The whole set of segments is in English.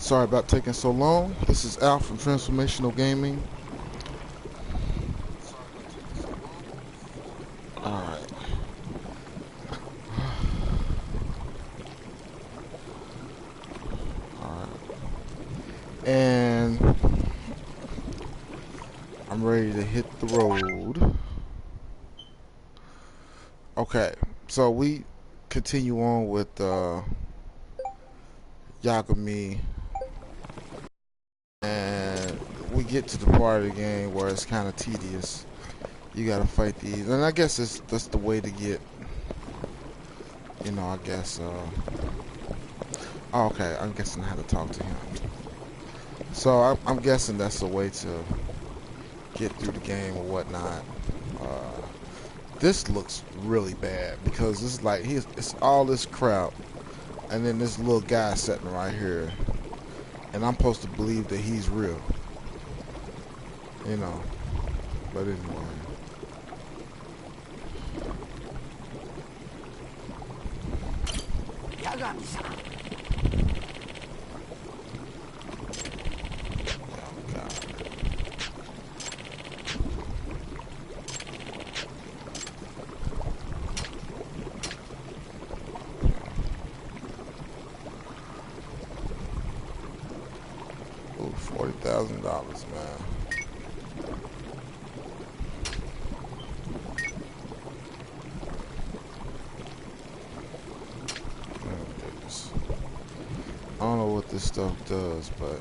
Sorry about taking so long. This is Al from Transformational Gaming. Alright. Alright. And I'm ready to hit the road. Okay. So we continue on with Yagami. And we get to the part of the game where it's kind of tedious. You gotta fight these, and I guess that's the way to get, I guess, oh, okay, I'm guessing how to talk to him. So I'm guessing that's the way to get through the game or whatnot. This looks really bad because it's like it's all this crowd, and then this little guy sitting right here, and I'm supposed to believe that he's real, but anyway. $40,000, man. I don't know what this stuff does, but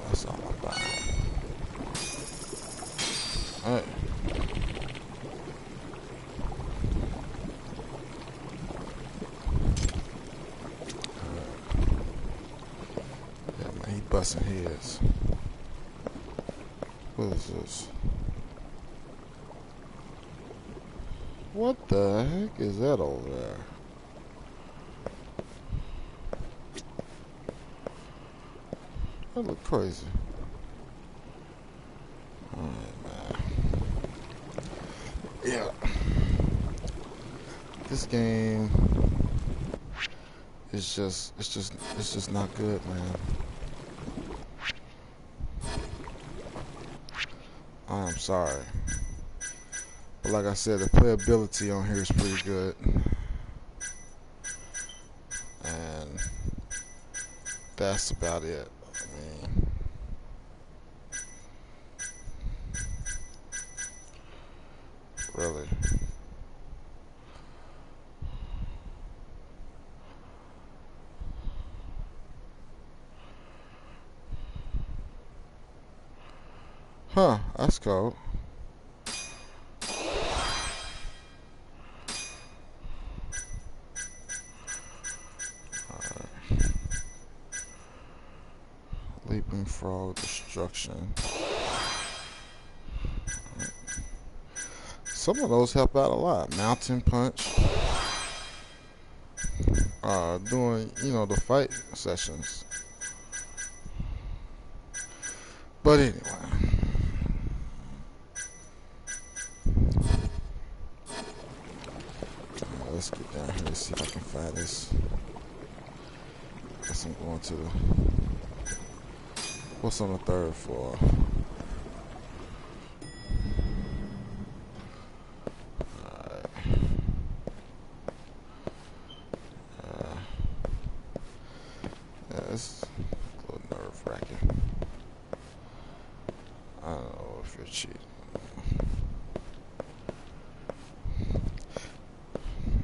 that's all I'm buying. Alright. Yeah, man, he busting heads. What is this? What the heck is that over there? That look crazy. Alright, man. Yeah. This game is just not good, man. I'm sorry. But like I said, the playability on here is pretty good. And that's about it. I mean, really. Huh, that's cool. Leaping frog destruction. Some of those help out a lot. Mountain punch. Doing, the fight sessions. But anyway. Let's get down here and see if I can find this. Guess I'm going to the... What's on the third floor? Alright. Yeah, it's a little nerve-wracking. I don't know if you're cheating.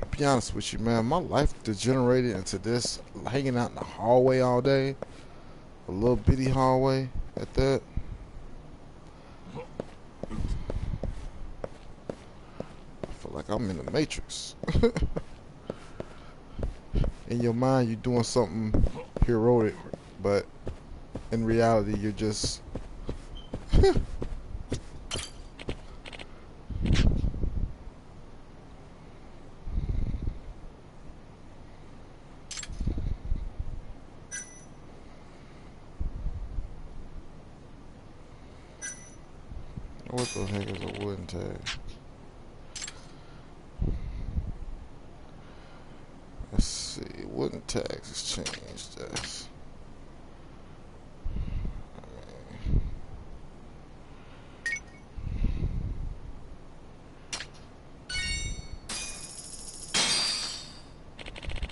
To be honest with you, man, my life degenerated into this hanging out in the hallway all day. A little bitty hallway at that. I feel like I'm in the Matrix. In your mind, you're doing something heroic, but in reality, you're just... What the heck is a wooden tag? Let's see. Wooden tags has changed this.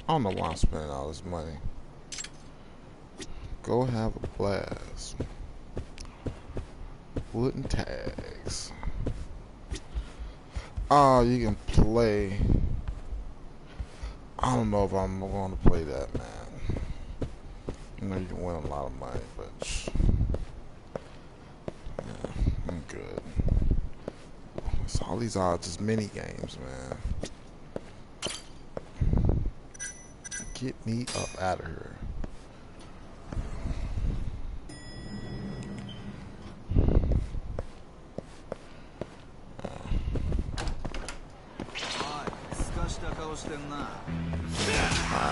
I don't know why I'm spending all this money. Go have a blast. Wooden tags. Oh, you can play. I don't know if I'm going to play that, man. You know you can win a lot of money, but yeah, I'm good. It's all these odds is mini games, man. Get me up out of here.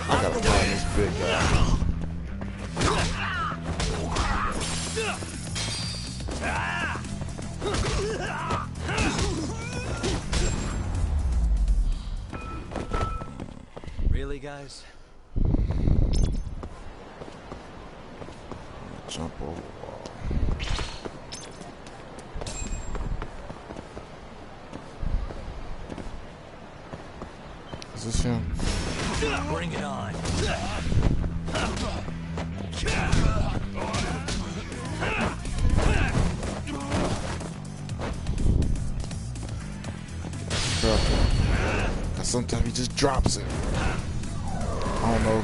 I gotta find this big guy. Really, guys? Jump over the wall. Is this him? Bring it on. Careful. Cause sometimes he just drops it. I don't know.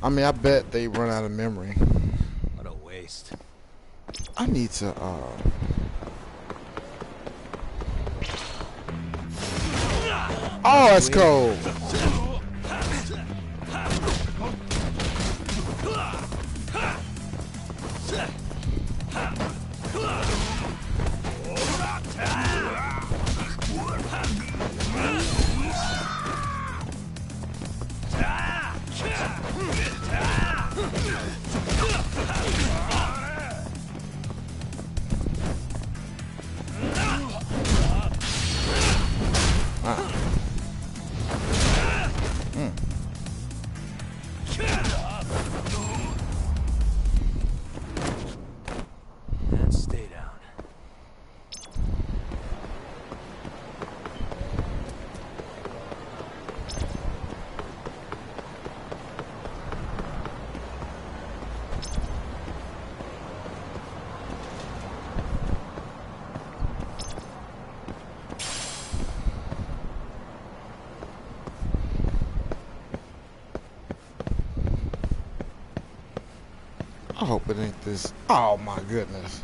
I mean, I bet they run out of memory. What a waste. I need to, Oh, that's cold. And stay down. I hope it ain't this. Oh my goodness.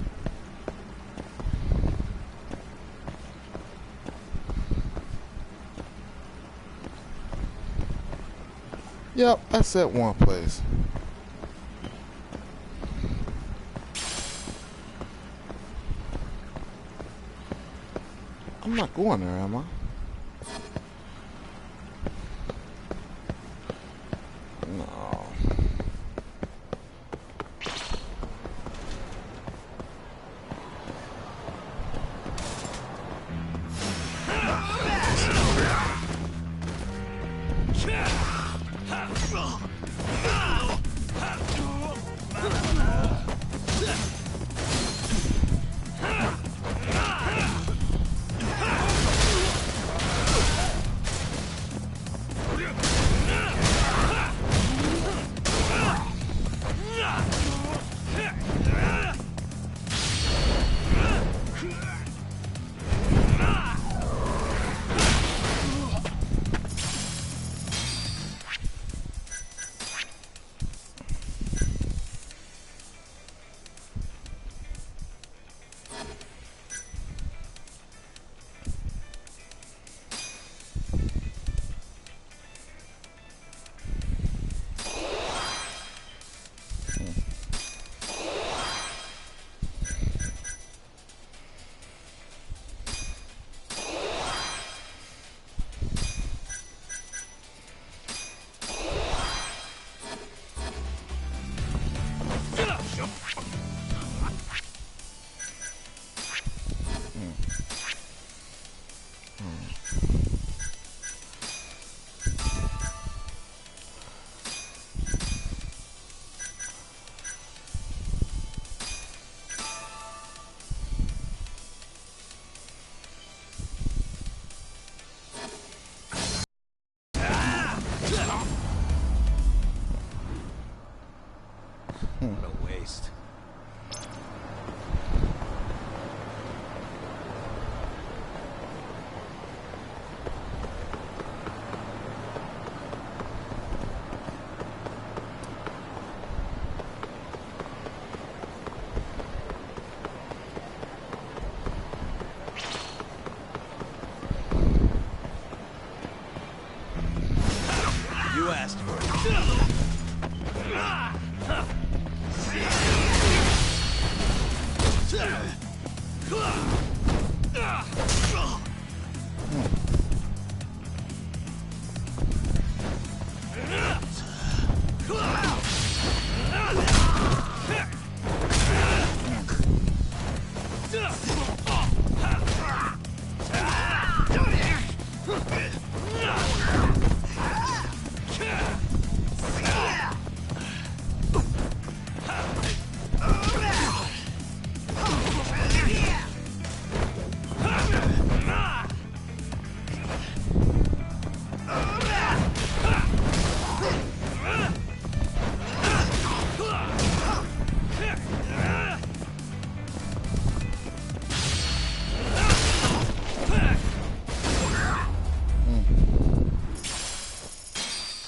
Yep, that's at one place. I'm not going there, am I? No.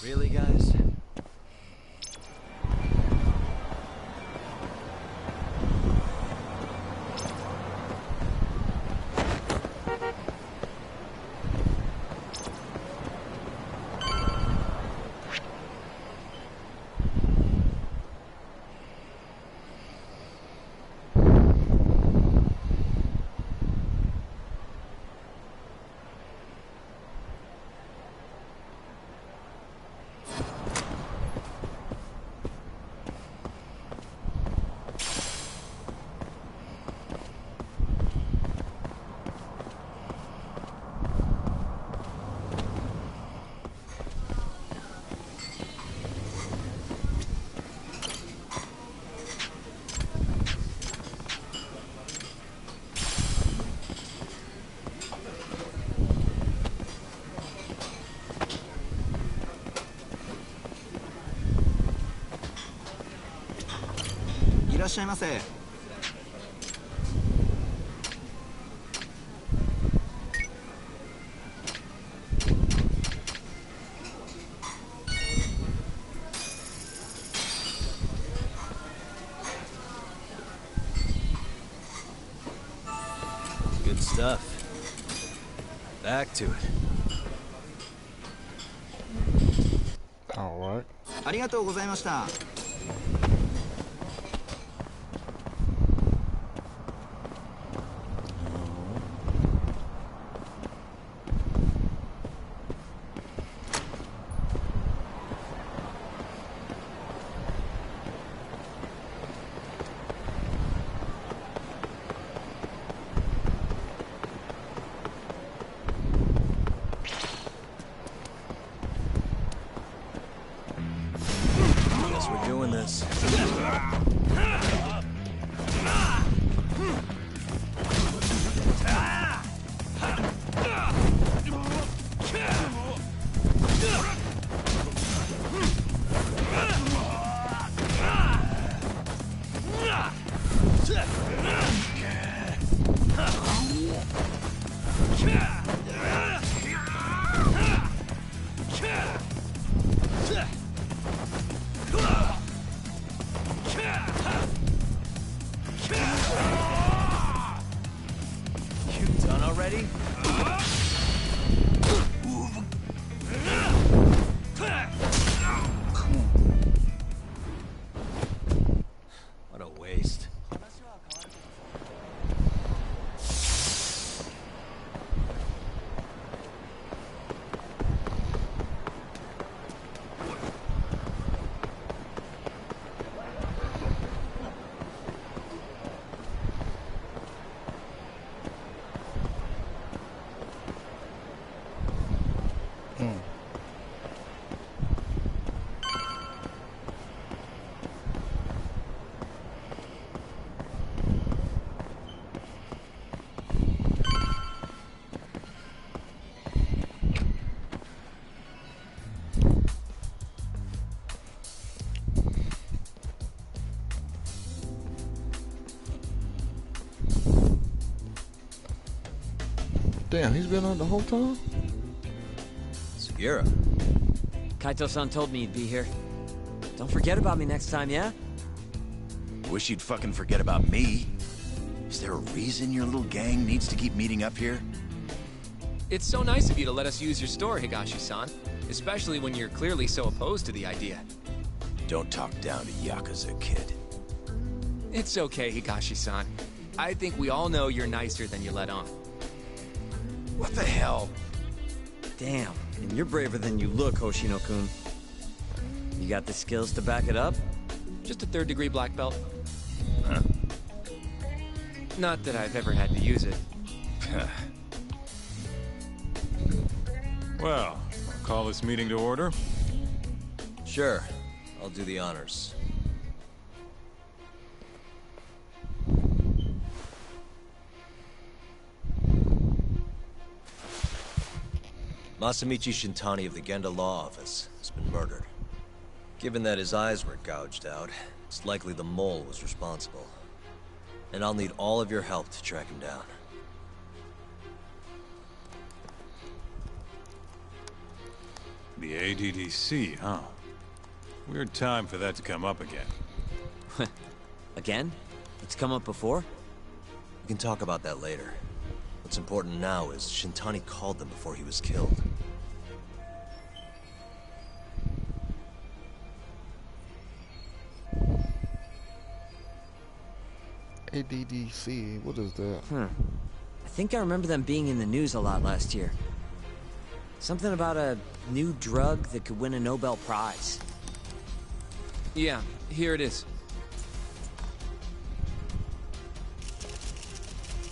Really, guys? Good stuff. Back to it. All right. ありがとうございました。Guess we're doing this. You done already? What a waste. Damn, he's been on the whole time? Segura. Kaito-san told me you'd be here. Don't forget about me next time, yeah? Wish you'd fucking forget about me. Is there a reason your little gang needs to keep meeting up here? It's so nice of you to let us use your store, Higashi-san. Especially when you're clearly so opposed to the idea. Don't talk down to Yakuza, kid. It's okay, Higashi-san. I think we all know you're nicer than you let on. What the hell? Damn, and you're braver than you look, Hoshino-kun. You got the skills to back it up? Just a third-degree black belt. Huh? Not that I've ever had to use it. Well, I'll call this meeting to order. Sure. I'll do the honors. Masamichi Shintani of the Genda Law Office has been murdered. Given that his eyes were gouged out, it's likely the mole was responsible. And I'll need all of your help to track him down. The ADDC, huh? Weird time for that to come up again. Again? It's come up before? We can talk about that later. What's important now is Shintani called them before he was killed. ADDC, what is that? I think I remember them being in the news a lot last year. Something about a new drug that could win a Nobel Prize. Yeah, here it is.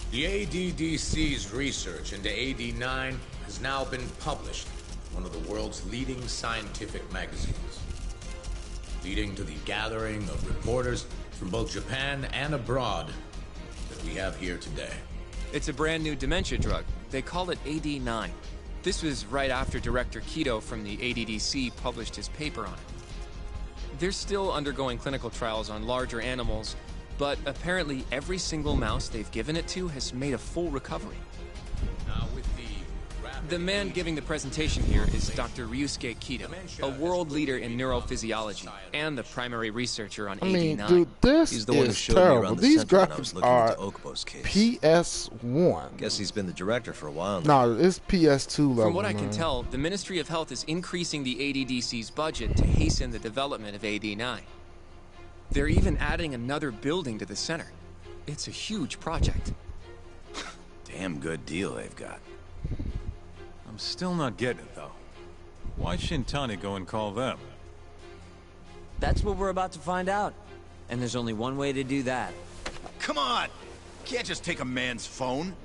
The ADDC's research into AD9 has now been published in one of the world's leading scientific magazines, leading to the gathering of reporters from both Japan and abroad that we have here today. It's a brand new dementia drug. They call it AD9. This was right after Director Kido from the ADDC published his paper on it. They're still undergoing clinical trials on larger animals, but apparently every single mouse they've given it to has made a full recovery. Now with The man giving the presentation here is Dr. Ryusuke Kido, a world leader in neurophysiology and the primary researcher on I mean, AD9. dude, this He's the one who is showed me terrible. around the These center when I was graphics looking are into Okubo's case. PS1. Guess he's been the director for a while now. No, it's PS2 level. From what I can man. tell, the Ministry of Health is increasing the ADDC's budget to hasten the development of AD9. They're even adding another building to the center. It's a huge project. Damn good deal they've got. I'm still not getting it, though. Why Shintani go and call them? That's what we're about to find out. And there's only one way to do that. Come on! Can't just take a man's phone.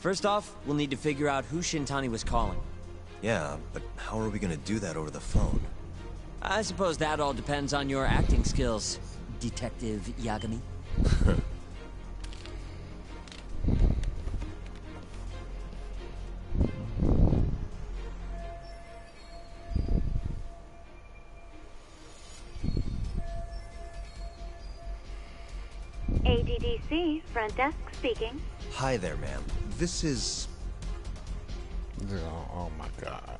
First off, we'll need to figure out who Shintani was calling. Yeah, but how are we gonna do that over the phone? I suppose that all depends on your acting skills, Detective Yagami. ADDC, front desk speaking. Hi there, ma'am. This is... Yeah, oh my god.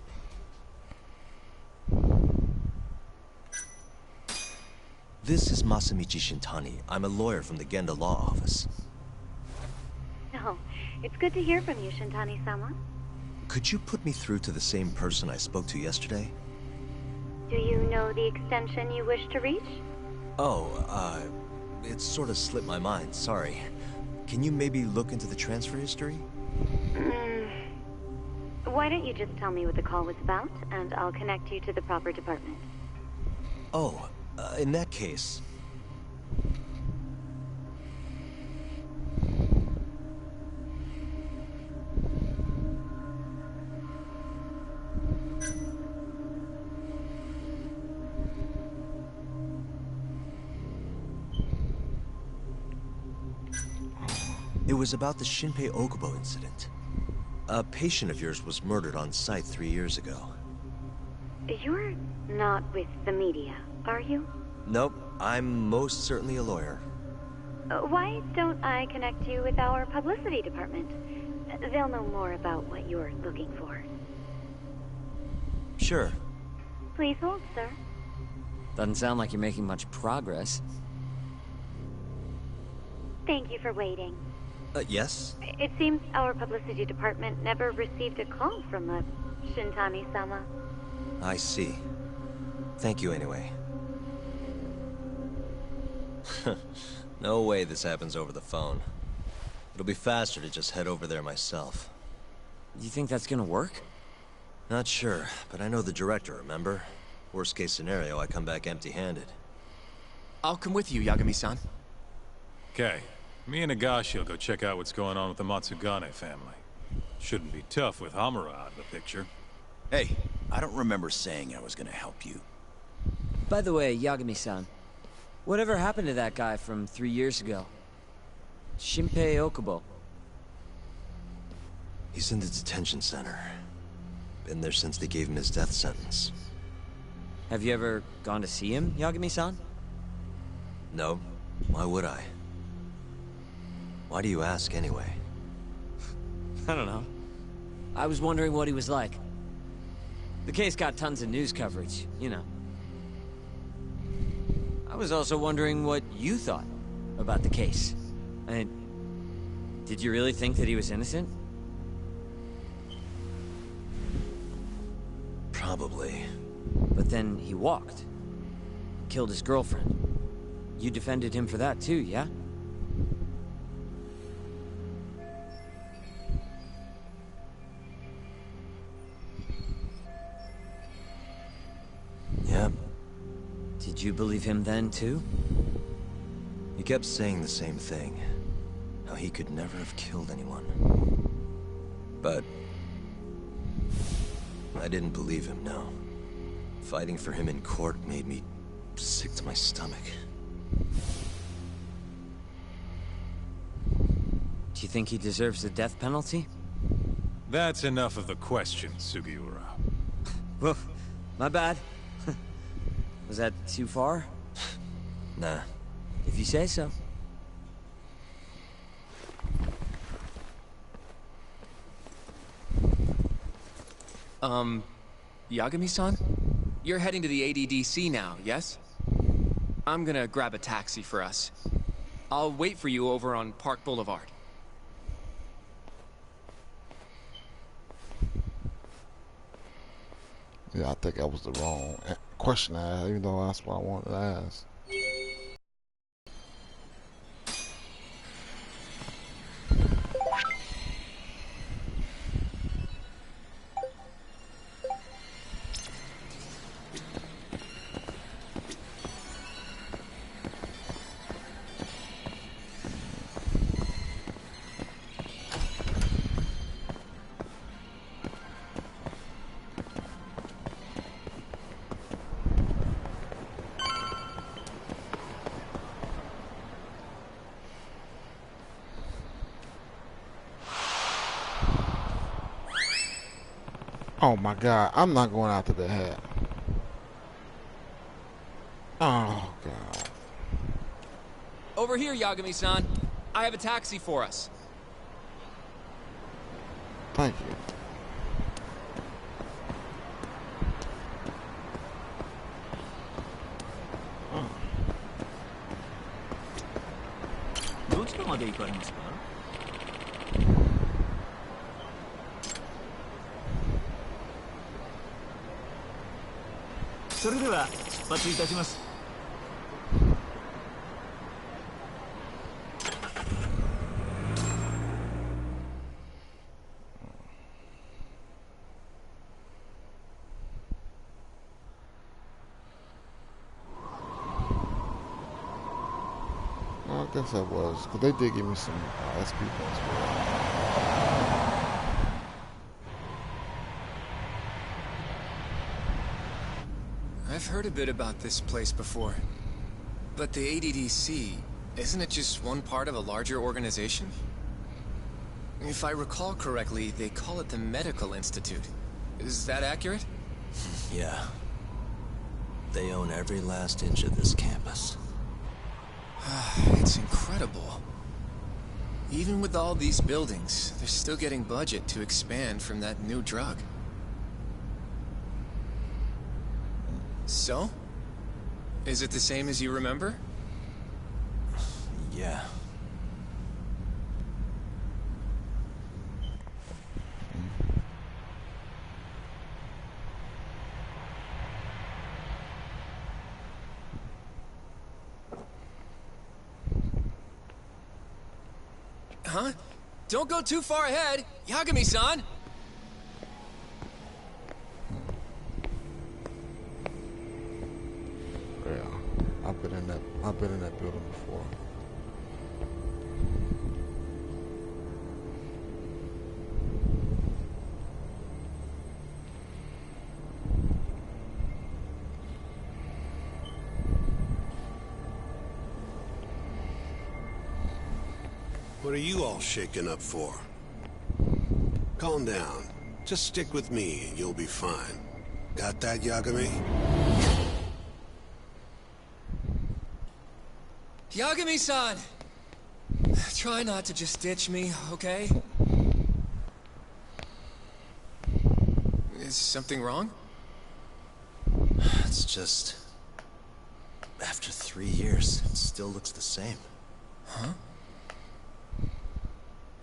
This is Masamichi Shintani. I'm a lawyer from the Genda Law Office. Oh, it's good to hear from you, Shintani-sama. Could you put me through to the same person I spoke to yesterday? Do you know the extension you wish to reach? Oh, it sort of slipped my mind, sorry. Can you maybe look into the transfer history? Why don't you just tell me what the call was about, and I'll connect you to the proper department. Oh, in that case... It was about the Shinpei Okubo incident. A patient of yours was murdered on site 3 years ago. You're not with the media, are you? Nope, I'm most certainly a lawyer. Why don't I connect you with our publicity department? They'll know more about what you're looking for. Sure. Please hold, sir. Doesn't sound like you're making much progress. Thank you for waiting. Yes? It seems our publicity department never received a call from a Shintani-sama. I see. Thank you anyway. No way this happens over the phone. It'll be faster to just head over there myself. You think that's gonna work? Not sure, but I know the director, remember? Worst case scenario, I come back empty-handed. I'll come with you, Yagami-san. Okay. Me and Nagashi will go check out what's going on with the Matsugane family. Shouldn't be tough with Hamura out of the picture. Hey, I don't remember saying I was gonna help you. By the way, Yagami-san, whatever happened to that guy from 3 years ago? Shinpei Okubo. He's in the detention center. Been there since they gave him his death sentence. Have you ever gone to see him, Yagami-san? No. Why would I? Why do you ask anyway? I don't know. I was wondering what he was like. The case got tons of news coverage, you know. I was also wondering what you thought about the case. Did you really think that he was innocent? Probably. But then he walked. Killed his girlfriend. You defended him for that too, yeah? Yep. Did you believe him then too? He kept saying the same thing. How he could never have killed anyone. But I didn't believe him, no. Fighting for him in court made me sick to my stomach. Do you think he deserves the death penalty? That's enough of the questions, Sugiura. Whoa, my bad. Was that too far? Nah. If you say so. Yagami-san? You're heading to the ADDC now, yes? I'm gonna grab a taxi for us. I'll wait for you over on Park Boulevard. Yeah, I think that was the wrong question I asked, even though that's what I wanted to ask. Oh my god, I'm not going after the hat. Oh god. Over here, Yagami-san. I have a taxi for us. Thank you. Oh. どちらまで行かれますか? それでは出発いたします。I guess I was, because they did give me some SP points for that. I've heard a bit about this place before. But the ADDC, isn't it just one part of a larger organization? If I recall correctly, they call it the Medical Institute. Is that accurate? Yeah. They own every last inch of this campus. It's incredible. Even with all these buildings, they're still getting budget to expand from that new drug. So? Is it the same as you remember? Yeah. Huh? Don't go too far ahead, Yagami-san! Yeah, I've been in that building before. What are you all shaken up for? Calm down. Just stick with me and you'll be fine. Got that, Yagami? Yagami-san! Try not to just ditch me, okay? Is something wrong? It's just... After 3 years, it still looks the same. Huh?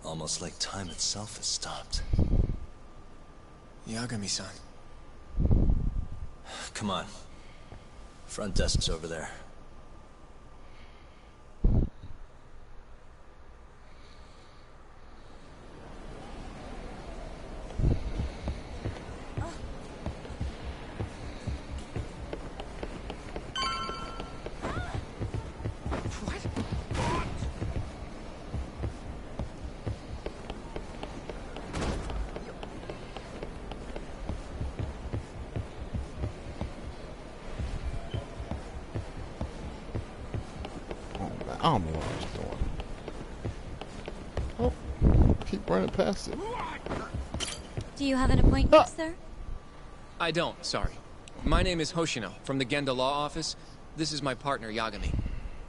Almost like time itself has stopped. Yagami-san. Come on. Front desk's over there. I don't know what I was doing. Oh, keep running past it. Do you have an appointment, sir? I don't, sorry. My name is Hoshino, from the Genda Law Office. This is my partner, Yagami.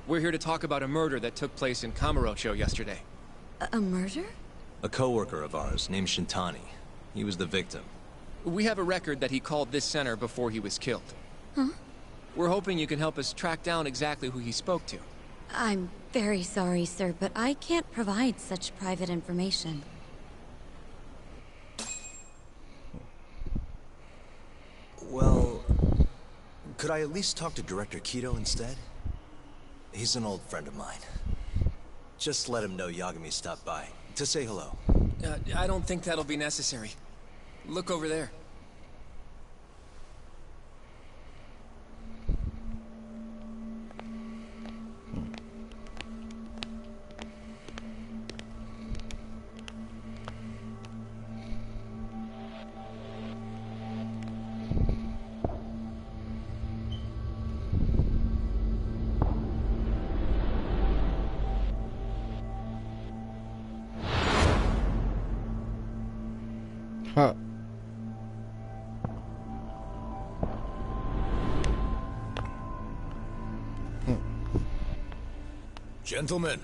We're here to talk about a murder that took place in Kamurocho yesterday. A murder? A coworker of ours named Shintani. He was the victim. We have a record that he called this center before he was killed. Huh? We're hoping you can help us track down exactly who he spoke to. I'm very sorry, sir, but I can't provide such private information. Well, could I at least talk to Director Kido instead? He's an old friend of mine. Just let him know Yagami stopped by, to say hello. I don't think that'll be necessary. Look over there. Huh. Gentlemen,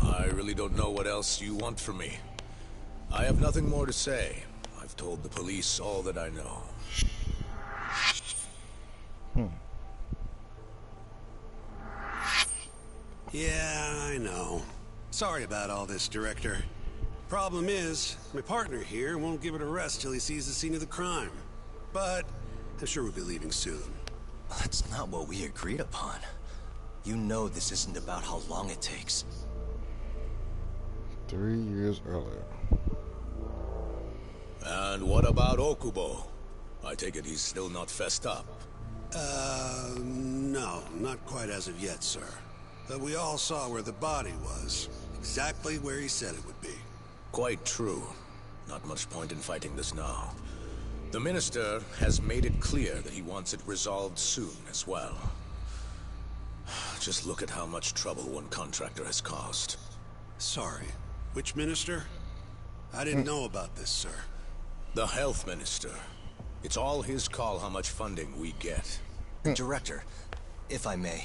I really don't know what else you want from me. I have nothing more to say. I've told the police all that I know. Yeah, I know. Sorry about all this, Director. Problem is, my partner here won't give it a rest till he sees the scene of the crime. But I'm sure we'll be leaving soon. That's not what we agreed upon. You know this isn't about how long it takes. 3 years earlier. And what about Okubo? I take it he's still not fessed up. No, not quite as of yet, sir. But we all saw where the body was. Exactly where he said it would be. Quite true. Not much point in fighting this now. The Minister has made it clear that he wants it resolved soon as well. Just look at how much trouble one contractor has caused. Sorry. Which minister? I didn't know about this, sir. The Health Minister. It's all his call how much funding we get. Director, if I may,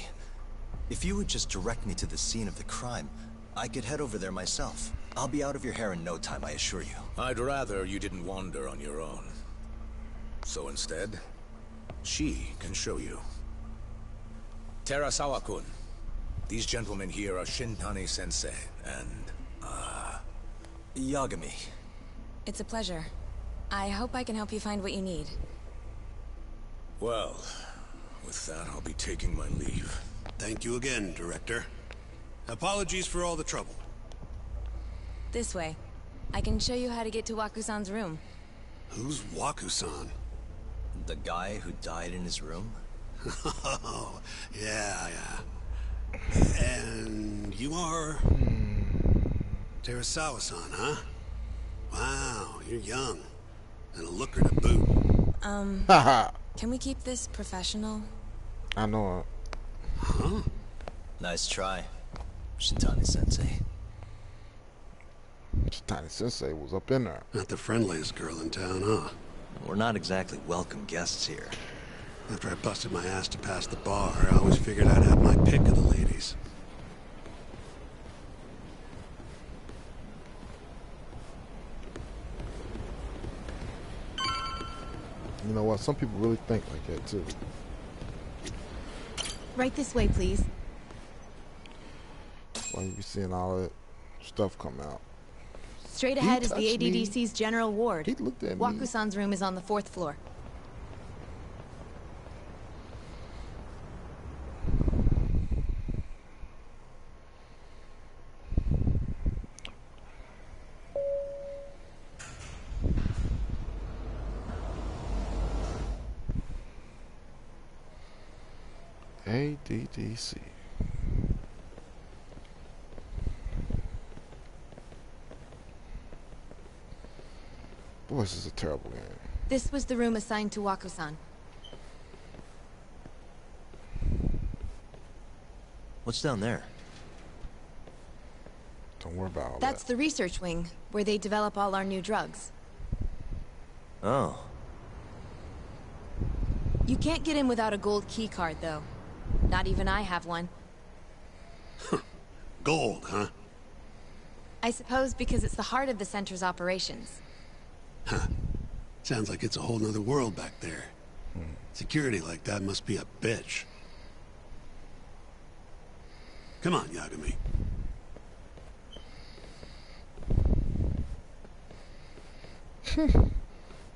if you would just direct me to the scene of the crime, I could head over there myself. I'll be out of your hair in no time, I assure you. I'd rather you didn't wander on your own. So instead, she can show you. Terasawa-kun, these gentlemen here are Shintani-sensei and, Yagami. It's a pleasure. I hope I can help you find what you need. Well, with that, I'll be taking my leave. Thank you again, Director. Apologies for all the trouble. This way. I can show you how to get to Waku-san's room. Who's Waku-san? The guy who died in his room? Oh, yeah. And you are... Terasawa-san, huh? Wow, you're young. And a looker to boot. Can we keep this professional? I know it. Huh? Nice try, Shintani-sensei. Tiny Sensei was up in there. Not the friendliest girl in town, huh? We're not exactly welcome guests here. After I busted my ass to pass the bar, I always figured I'd have my pick of the ladies. You know what? Some people really think like that too. Right this way, please. Why you be seeing all that stuff come out? Straight ahead is the ADDC's general ward. He looked at me. Waku-san's room is on the 4th floor. ADDC. Boy, this is a terrible game. This was the room assigned to Waku-san. What's down there? Don't worry about all That's that. the research wing, where they develop all our new drugs. Oh. You can't get in without a gold key card, though. Not even I have one. Gold, huh? I suppose because it's the heart of the center's operations. Huh. Sounds like it's a whole nother world back there. Security like that must be a bitch. Come on, Yagami.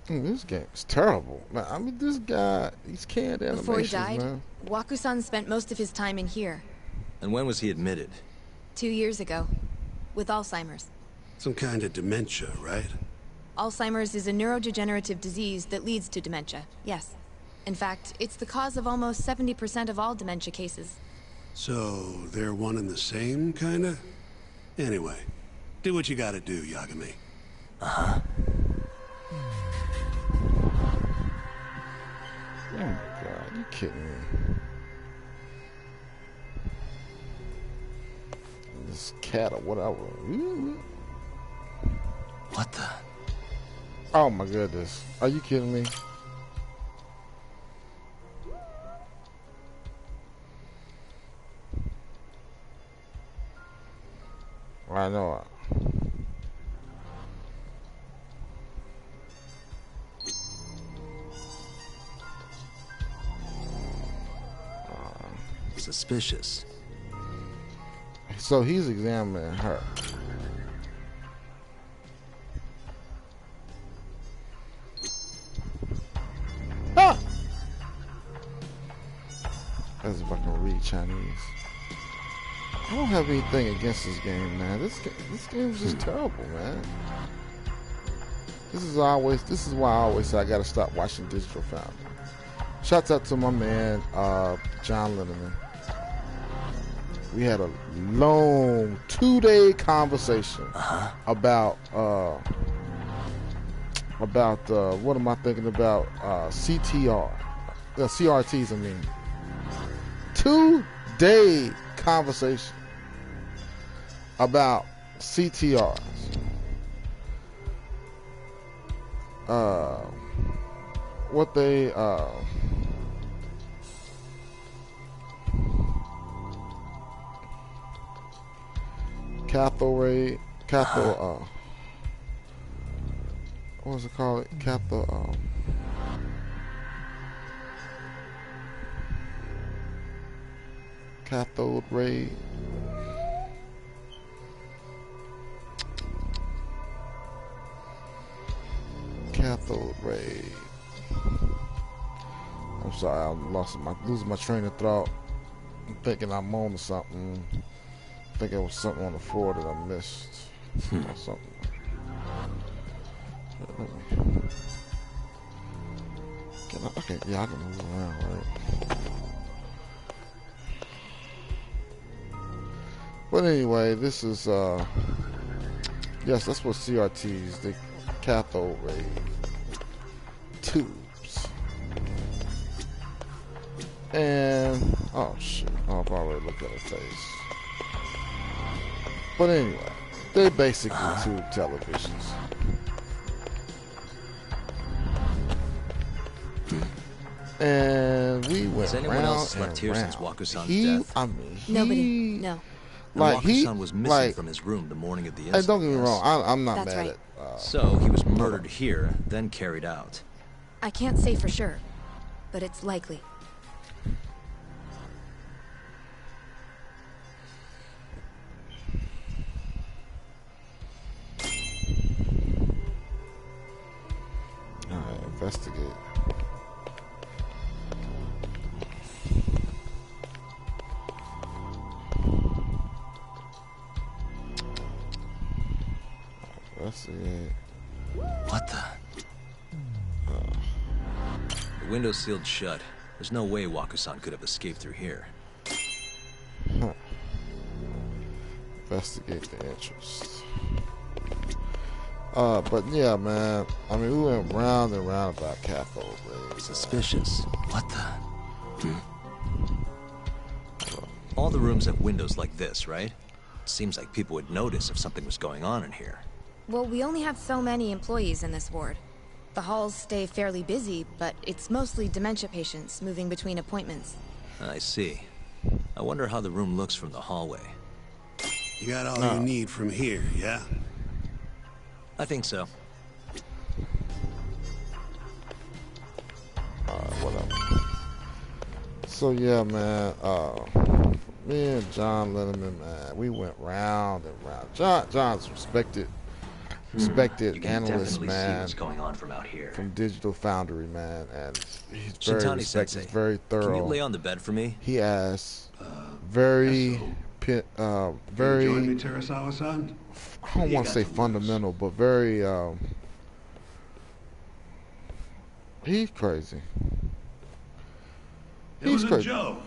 This game is terrible. Man, I mean, this guy, he's canned animations, Before he died, man. Waku-san spent most of his time in here. And when was he admitted? 2 years ago. With Alzheimer's. Some kind of dementia, right? Alzheimer's is a neurodegenerative disease that leads to dementia, yes. In fact, it's the cause of almost 70% of all dementia cases. So, they're one and the same, kinda? Anyway, do what you gotta do, Yagami. Uh-huh. Oh my god, you kidding me? This cat or whatever. What the? Oh my goodness. Are you kidding me? I know it. Suspicious. So he's examining her. Ah! As if I can read Chinese. I don't have anything against this game, man. This game is just terrible, man. This is why I always say I gotta stop watching Digital Foundry. Shouts out to my man, John Linneman. We had a long 2-day conversation about what am I thinking about? CTR, CRTs. I mean, 2-day conversation about CTRs. What they cathode what was it called? Cathode ray. Cathode ray. I'm sorry, I'm losing my train of thought. I'm thinking I'm on to something. I think it was something on the floor that I missed. Or something. Okay, yeah, I can move around, right? But anyway, this is yes, that's what CRTs, the cathode ray tubes. And oh shit, oh, I've already looked at her face. But anyway, they basically tube televisions. And we went Has anyone round else slept and here round. since Wakusan's death? I mean, Nobody. No. Like Wakusan was missing from his room the morning of the incident. Hey, don't get me wrong. I'm not That's mad right. at. So he was murdered here, then carried out. I can't say for sure, but it's likely. All right, investigate. Investigate. What the? The window's sealed shut. There's no way Wakusan could have escaped through here. Huh. Investigate the entrance. But yeah, man. I mean, we went round and round about cathode rays. Suspicious. What the? All the rooms have windows like this, right? It seems like people would notice if something was going on in here. Well, we only have so many employees in this ward. The halls stay fairly busy, but it's mostly dementia patients moving between appointments. I see. I wonder how the room looks from the hallway. You got all you need from here, yeah? I think so. Whatever. So yeah, man. Me and John Lennon, man, we went round and round. John's respected analyst, man. See what's going on from out here. From Digital Foundry, man, and he's very Shintani respected, Sensei, very thorough. Can you lay on the bed for me? He asks very. Very. Join me, Terasawa-san? I don't want to say fundamental, but very. He's crazy. It was a joke.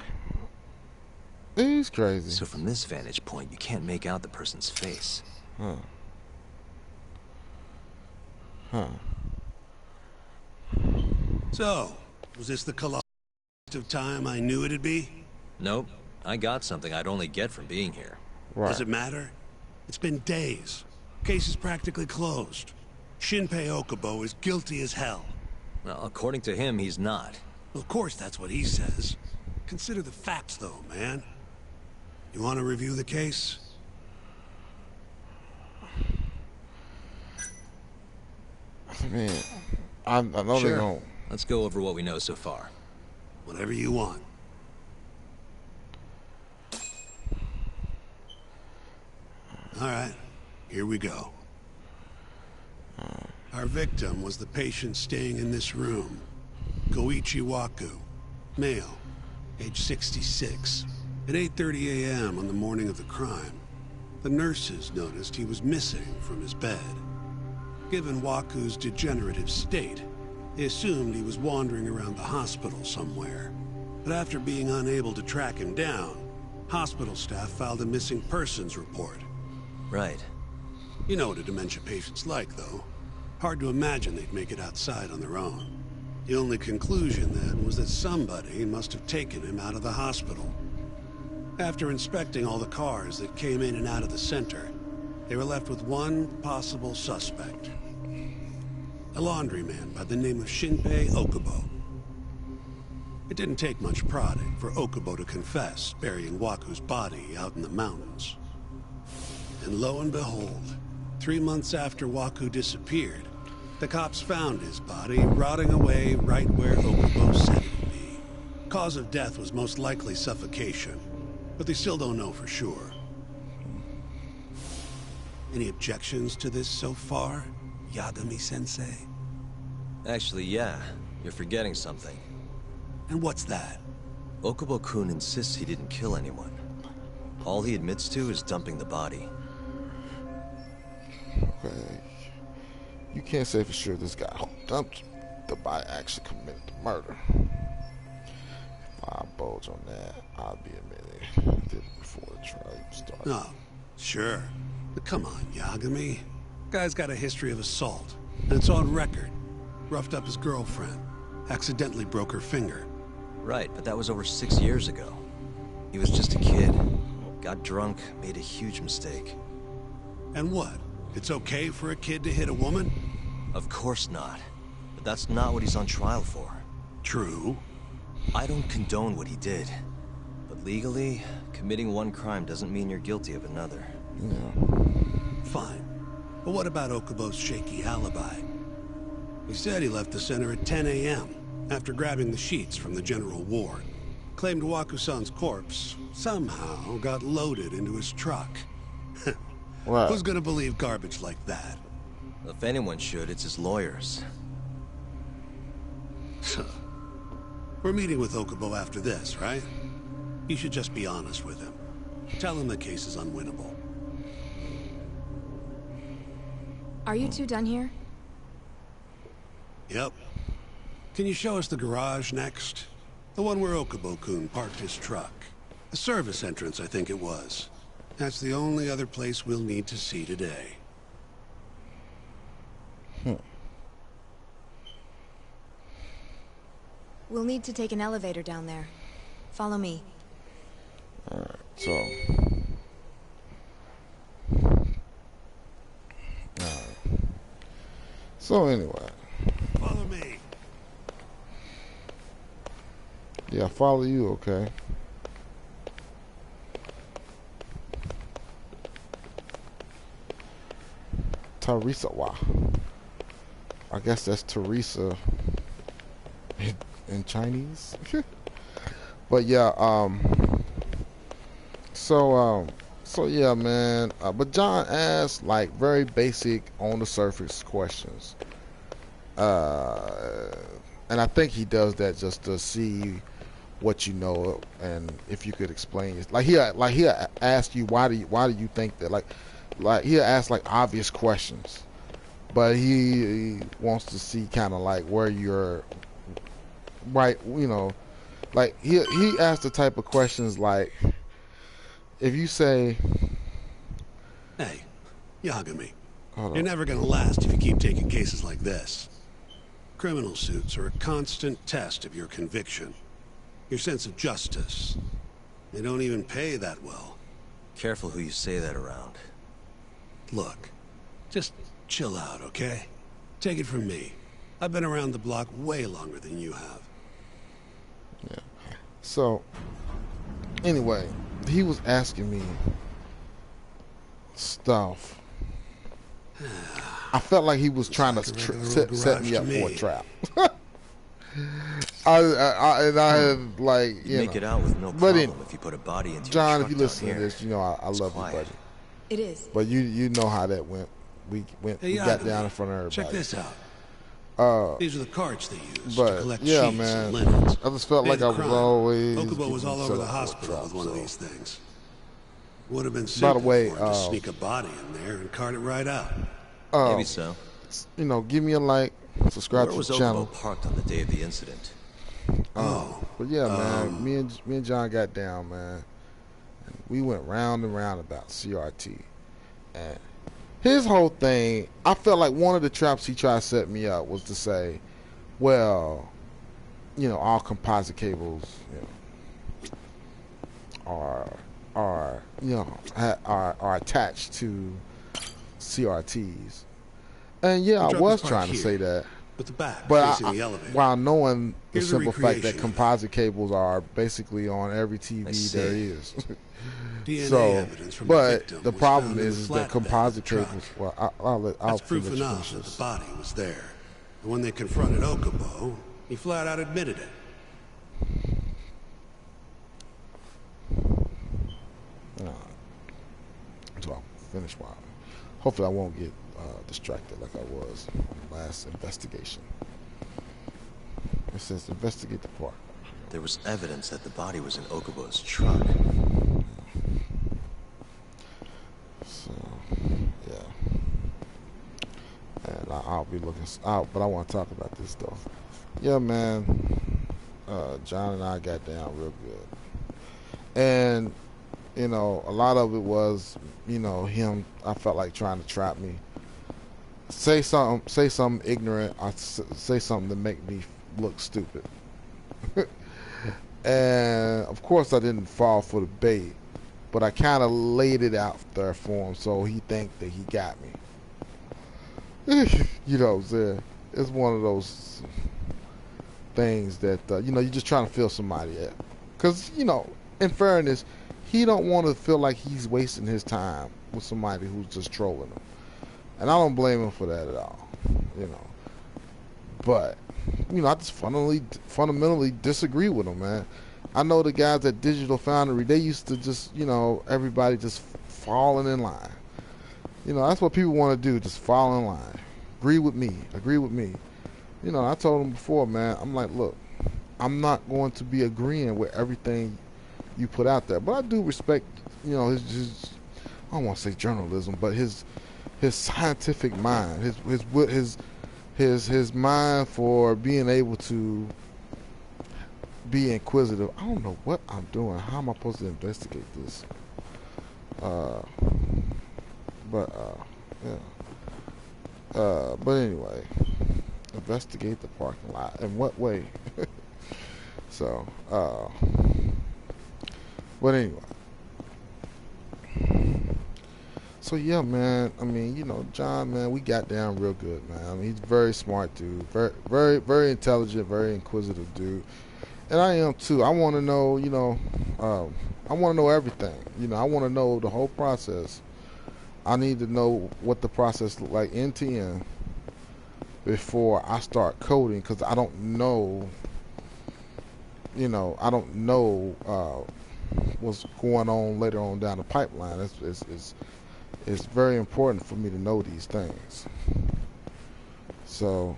He's crazy. So from this vantage point, you can't make out the person's face. Huh. Huh. So, was this the colossal waste of time I knew it'd be? Nope. I got something I'd only get from being here. Right. Does it matter? It's been days. Case is practically closed. Shinpei Okubo is guilty as hell. Well, according to him, he's not. Of course, that's what he says. Consider the facts, though, man. You want to review the case? I mean, I know Sure. they don't. Let's go over what we know so far. Whatever you want. All right, here we go. Our victim was the patient staying in this room. Goichi Waku, male, age 66. At 8:30 a.m. on the morning of the crime, the nurses noticed he was missing from his bed. Given Waku's degenerative state, they assumed he was wandering around the hospital somewhere. But after being unable to track him down, hospital staff filed a missing persons report. Right. You know what a dementia patient's like, though. Hard to imagine they'd make it outside on their own. The only conclusion, then, was that somebody must have taken him out of the hospital. After inspecting all the cars that came in and out of the center, they were left with one possible suspect. A laundryman by the name of Shinpei Okubo. It didn't take much prodding for Okubo to confess burying Waku's body out in the mountains. And lo and behold, 3 months after Waku disappeared, the cops found his body rotting away right where Okubo said it would be. Cause of death was most likely suffocation, but they still don't know for sure. Any objections to this so far, Yagami-sensei? Actually, yeah. You're forgetting something. And what's that? Okubo-kun insists he didn't kill anyone. All he admits to is dumping the body. can't say for sure this guy who dumped the body actually committed the murder. If I bulge on that, I'll be admitted. I did it before the trial started. No, sure. But come on, Yagami. Guy's got a history of assault, and it's on record. Roughed up his girlfriend. Accidentally broke her finger. Right, but that was over 6 years ago. He was just a kid. Got drunk, made a huge mistake. And what? It's okay for a kid to hit a woman? Of course not. But that's not what he's on trial for. True. I don't condone what he did. But legally, committing one crime doesn't mean you're guilty of another. Yeah. Fine. But what about Okubo's shaky alibi? He said he left the center at 10 a.m. after grabbing the sheets from the general ward. Claimed Wakusan's corpse somehow got loaded into his truck. Right. Who's gonna believe garbage like that? If anyone should, it's his lawyers. We're meeting with Okubo after this, right? You should just be honest with him. Tell him the case is unwinnable. Are you two done here? Yep. Can you show us the garage next? The one where Okubo-kun parked his truck. The service entrance, I think it was. That's the only other place we'll need to see today. We'll need to take an elevator down there. Follow me. Alright, so anyway. Follow me. Yeah, follow you, okay. Teresa, wow. I guess that's Teresa in Chinese. But yeah, so yeah, man. But John asked like very basic on the surface questions. And I think he does that just to see what you know and if you could explain it. Like he'll ask you why do you think that, like he'll ask like obvious questions, but he wants to see kind of like where you're right, you know, like he asks the type of questions like if you say, hey, Yagami, you're never gonna last if you keep taking cases like this. Criminal suits are a constant test of your conviction, your sense of justice. They don't even pay that well. Careful who you say that around. Look, just chill out, okay? Take it from me. I've been around the block way longer than you have. Yeah. So, anyway, he was asking me stuff. I felt like he was trying to set me up for a trap. I had like you make know, it out with no problem if you put a body into John, your if you truck listen down to here. this, you know I love you, buddy. It is. But you know how that went. We Hey, got Yagami, down in front of everybody. check this out. These are the carts they use to But collect yeah, sheets man, and linens. I just felt Day like of I the was crime, always Okubo was all getting over set the up for a hospital trap, with one of so. these things. Would have been By the simple way, for him to sneak a body in there and cart it right out. Maybe so. You know, give me a like, subscribe Where to was the channel. Okubo parked on the day of the incident? But yeah, man, me and John got down, man. And we went round and round about CRT, and his whole thing, I felt like one of the traps he tried to set me up was to say, well, you know, all composite cables, you know, are you know are attached to CRTs, and yeah, I was trying to say that. With the back But facing the elevator. while knowing the Here's a simple fact that recreation. composite cables are basically on every TV see. there is. DNA So, evidence from the but victim the was problem found in is the that flatbed composite of the truck. cables. Well, I'll That's proof finish enough that this. the body was there. And when they confronted Okubo, he flat out admitted it. So I'll finish while. Hopefully, I won't get distracted like I was on the last investigation. It says investigate the part. There was evidence that the body was in Okubo's truck. So, yeah. And I'll be looking out, but I want to talk about this though. Yeah, man. John and I got down real good, and you know, a lot of it was, you know, him. I felt like trying to trap me. Say something ignorant. I say something to make me look stupid. And of course, I didn't fall for the bait, but I kind of laid it out there for him, so he think that he got me. You know what I'm saying? It's one of those things that you know, you're just trying to feel somebody at, because you know, in fairness, he don't want to feel like he's wasting his time with somebody who's just trolling him, and I don't blame him for that at all, you know. But you know, I just fundamentally disagree with him, man. I know the guys at Digital Foundry, they used to just, you know, everybody just falling in line. You know, that's what people want to do, just fall in line. Agree with me. You know, I told him before, man, I'm like, look, I'm not going to be agreeing with everything you put out there, but I do respect, you know, his I don't want to say journalism, but his scientific mind, his mind for being able to be inquisitive. I don't know what I'm doing. How am I supposed to investigate this? But anyway, investigate the parking lot. In what way? So, but anyway. So yeah, man. I mean, you know, John, man, we got down real good, man. I mean, he's a very smart dude, very intelligent, very inquisitive dude, and I am too. I want to know, you know, I want to know everything. You know, I want to know the whole process. I need to know what the process look like end to end before I start coding, because I don't know. You know, I don't know what's going on later on down the pipeline. It's very important for me to know these things. So,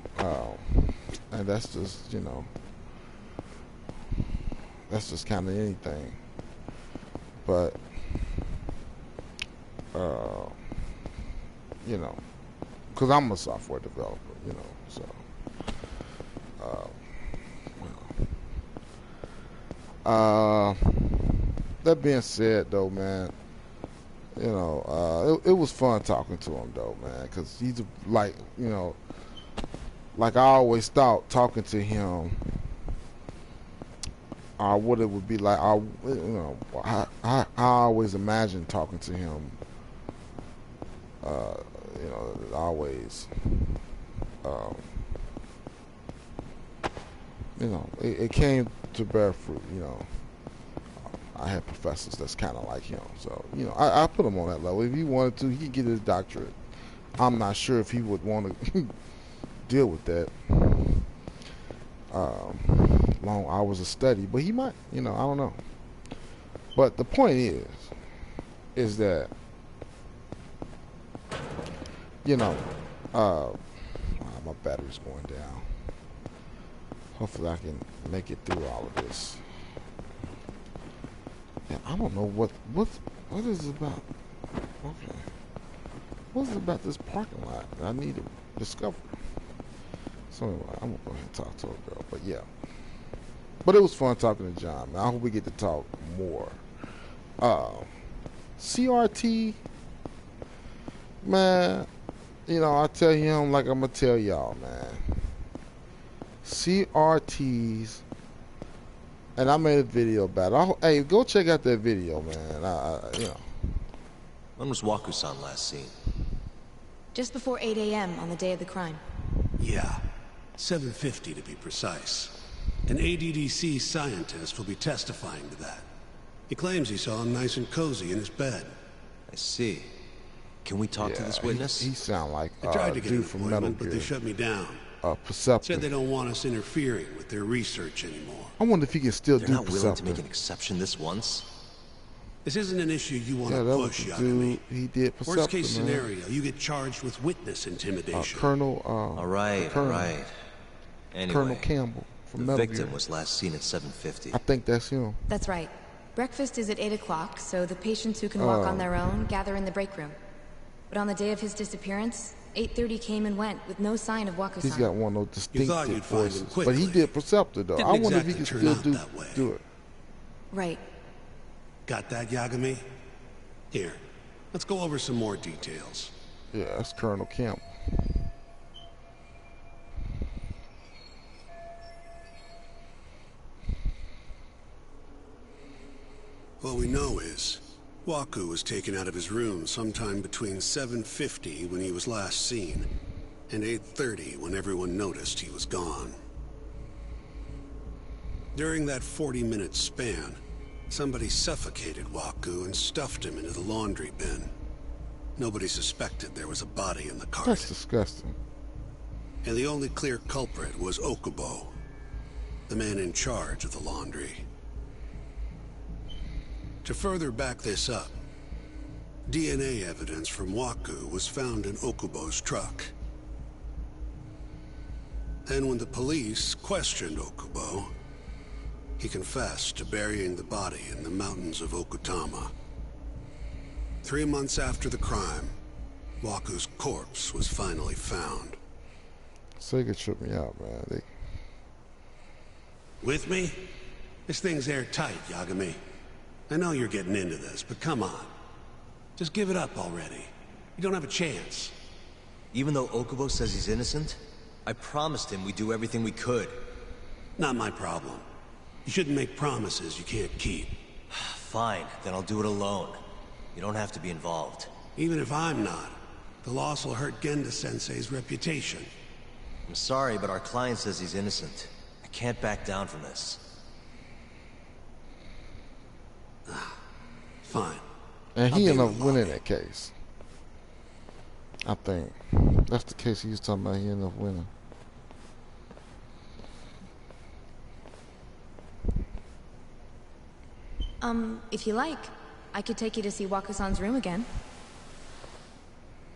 and that's just, you know, that's just kind of anything. But, you know, because I'm a software developer, you know, so, that being said, though, man, you know, it was fun talking to him, though, man, because he's like, you know, like I always thought talking to him, what it would be like. You know, I always imagined talking to him. You know, always, you know, it came to bear fruit. You know, I had professors that's kind of like him, so you know, I put him on that level. If he wanted to, he could get his doctorate. I'm not sure if he would want to deal with that long hours of study, but he might. You know, I don't know. But the point is that, you know, my battery's going down. Hopefully I can make it through all of this. And I don't know what is it about. Okay, what is it about this parking lot that I need to discover? So anyway, I'm gonna go ahead and talk to a girl. But yeah, but it was fun talking to John, man. I hope we get to talk more. CRT, man. You know, I tell him like I'm gonna tell y'all, man. CRTs. And I made a video about it. Hey, go check out that video, man. You know. When was Waku-san last seen? Just before 8 a.m. on the day of the crime. Yeah, 7:50 to be precise. An ADDC scientist will be testifying to that. He claims he saw him nice and cozy in his bed. I see. Can we talk to this witness? He sound like I tried to get an dude from Metal appointment, but they Gear. shut me down. Perceptive. Said they don't want us interfering with their research anymore. I wonder if he can still They're do not willing to Perceptive. make an exception this once? This isn't an issue you want Yeah, to that was push, the Yagami. dude. He did Perceptive, Worst case man. scenario, you get charged with witness intimidation. Colonel. All right. Anyway, Colonel Campbell from the Metal victim Gear. was last seen at 7:50. I think that's him. That's right. Breakfast is at 8 o'clock, so the patients who can walk on their own gather in the break room. But on the day of his disappearance, 8:30 came and went with no sign of Waku-san. He's got one of those You thought distinctive you'd find him voices, quickly. but he did Perceptor though. Didn't I wonder if he exactly can turn still out that way. do it. Right. Got that, Yagami? Here, let's go over some more details. Yeah, that's Colonel Kemp. What we know is, Waku was taken out of his room sometime between 7:50 when he was last seen, and 8:30 when everyone noticed he was gone. During that 40-minute span, somebody suffocated Waku and stuffed him into the laundry bin. Nobody suspected there was a body in the cart. That's disgusting. And the only clear culprit was Okubo, the man in charge of the laundry. To further back this up, DNA evidence from Waku was found in Okubo's truck. Then when the police questioned Okubo, he confessed to burying the body in the mountains of Okutama. 3 months after the crime, Waku's corpse was finally found. Sega tripped me out, man. With me? This thing's airtight, Yagami. I know you're getting into this, but come on. Just give it up already. You don't have a chance. Even though Okubo says he's innocent, I promised him we'd do everything we could. Not my problem. You shouldn't make promises you can't keep. Fine, then I'll do it alone. You don't have to be involved. Even if I'm not, the loss will hurt Genda-sensei's reputation. I'm sorry, but our client says he's innocent. I can't back down from this. Fine. And he ended up winning that case. I think. That's the case he was talking about. He ended up winning. If you like, I could take you to see Waku-san's room again.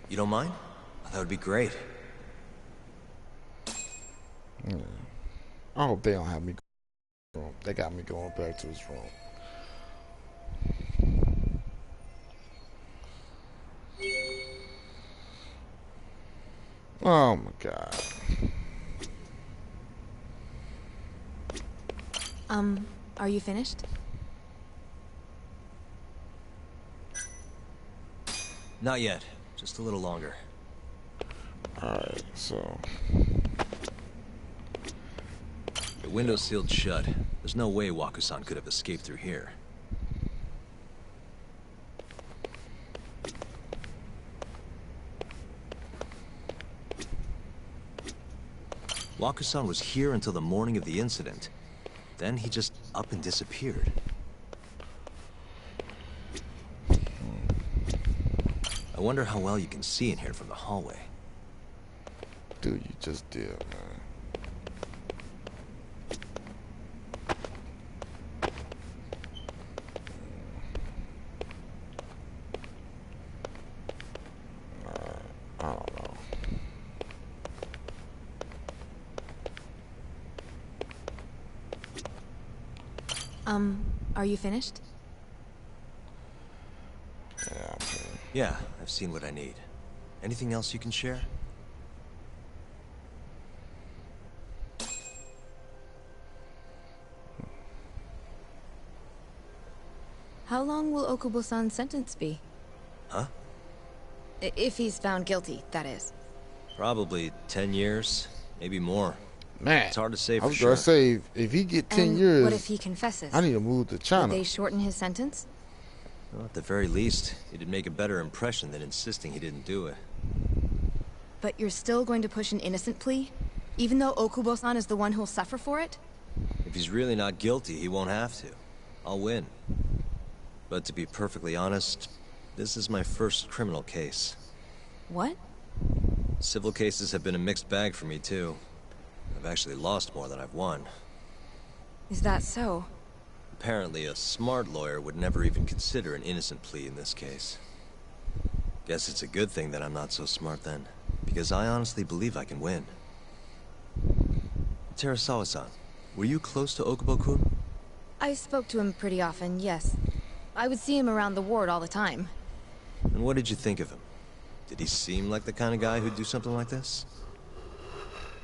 You don't mind? That would be great. Yeah. I hope they don't have me go. They got me going back to his room. Oh my god. Are you finished? Not yet. Just a little longer. Alright, so... The window's sealed shut. There's no way Waku-san could have escaped through here. Waku-san was here until the morning of the incident. Then he just up and disappeared. I wonder how well you can see in here from the hallway. Dude, you just did, man. I don't know. Are you finished? Yeah, okay. Yeah, I've seen what I need. Anything else you can share? How long will Okubo-san's sentence be? Huh? If he's found guilty, that is. Probably 10 years, maybe more. Man, it's hard to say I for was sure. gonna say if he get 10 years, What if he confesses? I need to move to China. Would they shorten his sentence? Well, at the very least, it'd make a better impression than insisting he didn't do it. But you're still going to push an innocent plea? Even though Okubo-san is the one who'll suffer for it? If he's really not guilty, he won't have to. I'll win. But to be perfectly honest, this is my first criminal case. What? Civil cases have been a mixed bag for me, too. I've actually lost more than I've won. Is that so? Apparently, a smart lawyer would never even consider an innocent plea in this case. Guess it's a good thing that I'm not so smart then, because I honestly believe I can win. Terasawa-san, were you close to Okubo-kun? I spoke to him pretty often, yes. I would see him around the ward all the time. And what did you think of him? Did he seem like the kind of guy who'd do something like this?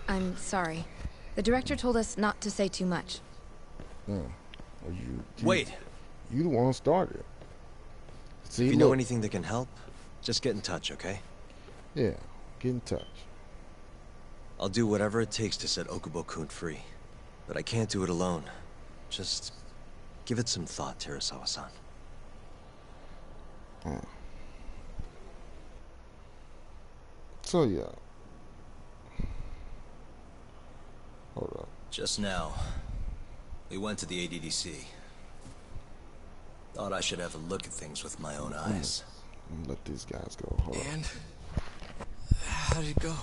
I'm sorry. The director told us not to say too much. Well, Wait! You the one started. See, if you know anything that can help, just get in touch, okay? Yeah, get in touch. I'll do whatever it takes to set Okubo-kun free. But I can't do it alone. Just give it some thought, Terasawa-san. So, yeah. Hold up. Just now, we went to the ADDC. Thought I should have a look at things with my own eyes. Let these guys go. Hold and how did it go?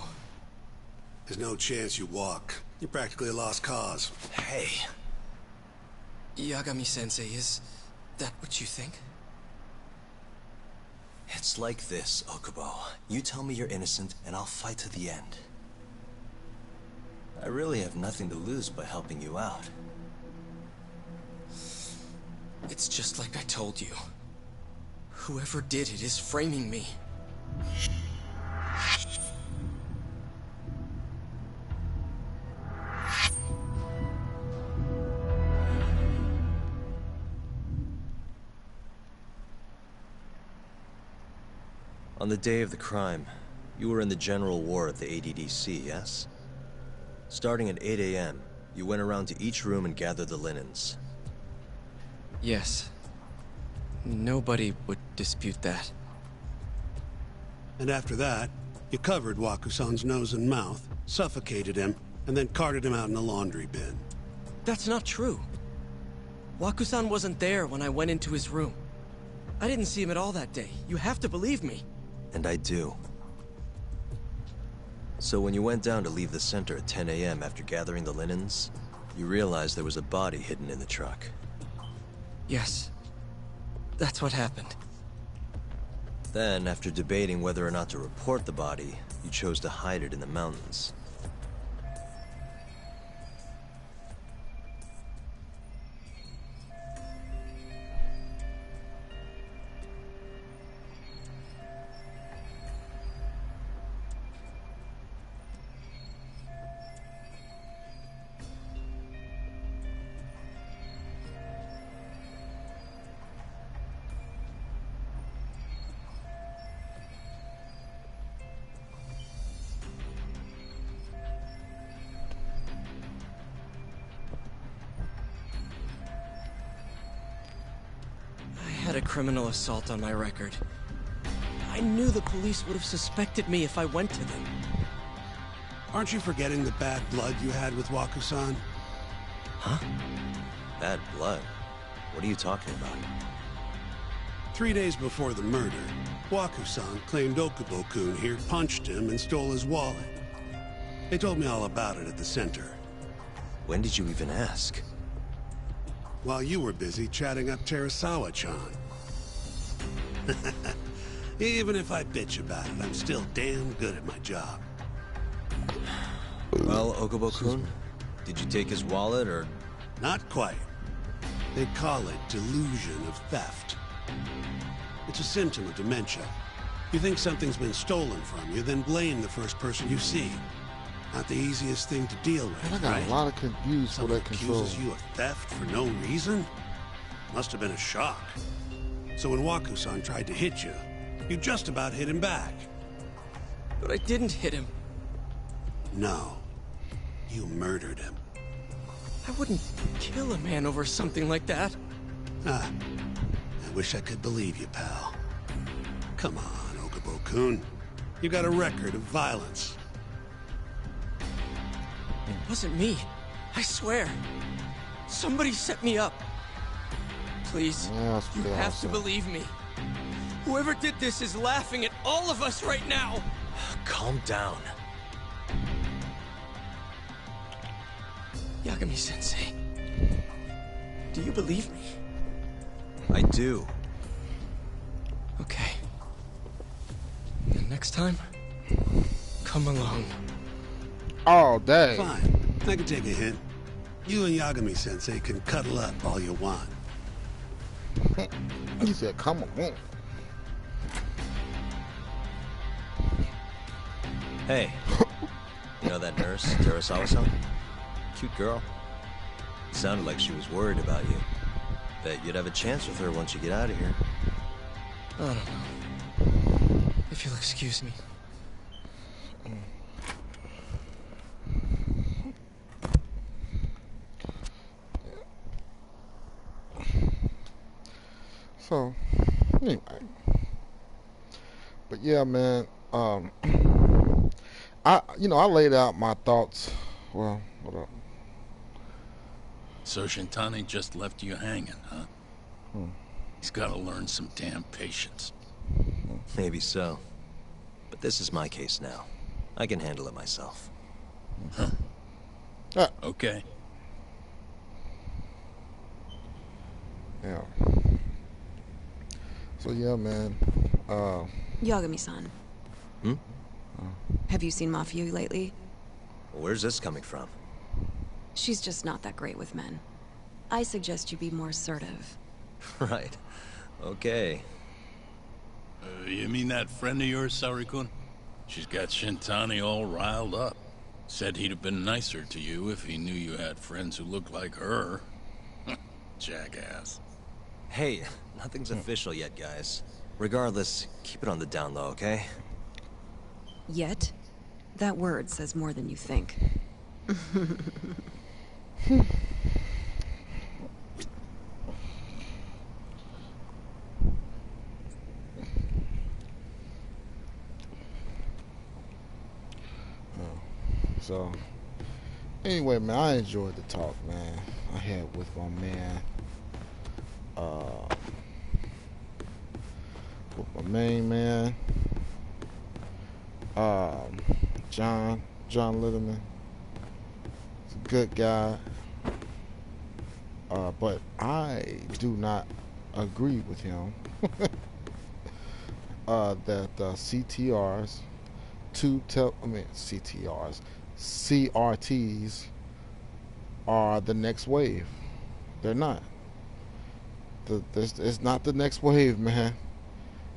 There's no chance you walk. You're practically a lost cause. Hey. Yagami-sensei, is that what you think? It's like this, Okubo. You tell me you're innocent, and I'll fight to the end. I really have nothing to lose by helping you out. It's just like I told you. Whoever did it is framing me. On the day of the crime, you were in the general ward at the ADDC, yes? Starting at 8 a.m., you went around to each room and gathered the linens. Yes. Nobody would dispute that. And after that, you covered Waku-san's nose and mouth, suffocated him, and then carted him out in a laundry bin. That's not true. Waku-san wasn't there when I went into his room. I didn't see him at all that day. You have to believe me. And I do. So when you went down to leave the center at 10 a.m. after gathering the linens, you realized there was a body hidden in the truck. Yes. That's what happened. Then, after debating whether or not to report the body, you chose to hide it in the mountains. I had a criminal assault on my record. I knew the police would have suspected me if I went to them. Aren't you forgetting the bad blood you had with Waku-san? Huh? Bad blood? What are you talking about? 3 days before the murder, Waku-san claimed Okubo-kun here punched him and stole his wallet. They told me all about it at the center. When did you even ask? While you were busy chatting up Terasawa-chan. Even if I bitch about it, I'm still damn good at my job. Well, Okubo-kun, did you take his wallet, or...? Not quite. They call it delusion of theft. It's a symptom of dementia. You think something's been stolen from you, then blame the first person you see. Not the easiest thing to deal with, I got right? a lot of confused for Someone that control. accuses you of theft for no reason? Must have been a shock. So when Waku-san tried to hit you just about hit him back. But I didn't hit him. No. You murdered him. I wouldn't kill a man over something like that. Ah. I wish I could believe you, pal. Come on, Okubo-kun. You got a record of violence. It wasn't me. I swear. Somebody set me up. Please, you have to believe me. Whoever did this is laughing at all of us right now. Calm down. Yagami-sensei, do you believe me? I do. Okay. And next time, come alone. Oh, dang. Fine. I can take a hint. You and Yagami-sensei can cuddle up all you want. He said, come on. Hey, you know that nurse, Terasawa-san? Cute girl. Sounded like she was worried about you. Bet you'd have a chance with her once you get out of here. I don't know. If you'll excuse me. So, anyway. But yeah, man, I laid out my thoughts. Well, what up? So Shintani just left you hanging, huh? He's gotta learn some damn patience. Maybe so. But this is my case now. I can handle it myself. Huh. Okay. Yeah. So yeah, man. Yagami-san. Have you seen Mafia lately? Where's this coming from? She's just not that great with men. I suggest you be more assertive. Right. Okay. You mean that friend of yours, Saori-kun? She's got Shintani all riled up. Said he'd have been nicer to you if he knew you had friends who looked like her. Jackass. Hey, nothing's official yet, guys. Regardless, keep it on the down low, okay? Yet? That word says more than you think. So, anyway, man, I enjoyed the talk, man. I had with my man, with my main man, John Litterman. He's a good guy, but I do not agree with him that CTRs, CRTs are the next wave. They're not. It's not the next wave, man.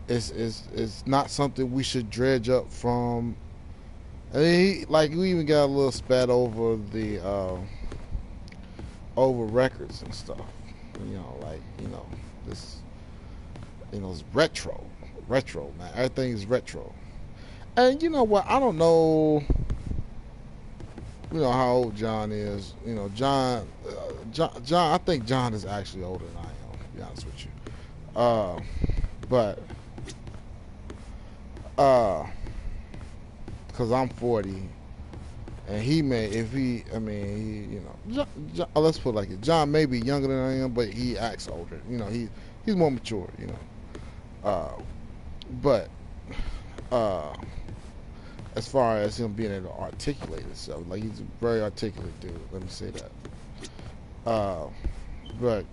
It's not something we should dredge up from. I mean, we even got a little spat over the over records and stuff. This, it's retro, man. Everything is retro. And you know what? I don't know. How old John is. John. I think John is actually older than I am. To be honest with you. But because I'm 40, and he may, John, let's put it like it. John may be younger than I am, but he acts older. He's more mature. But as far as him being able to articulate himself, he's a very articulate dude. Let me say that. But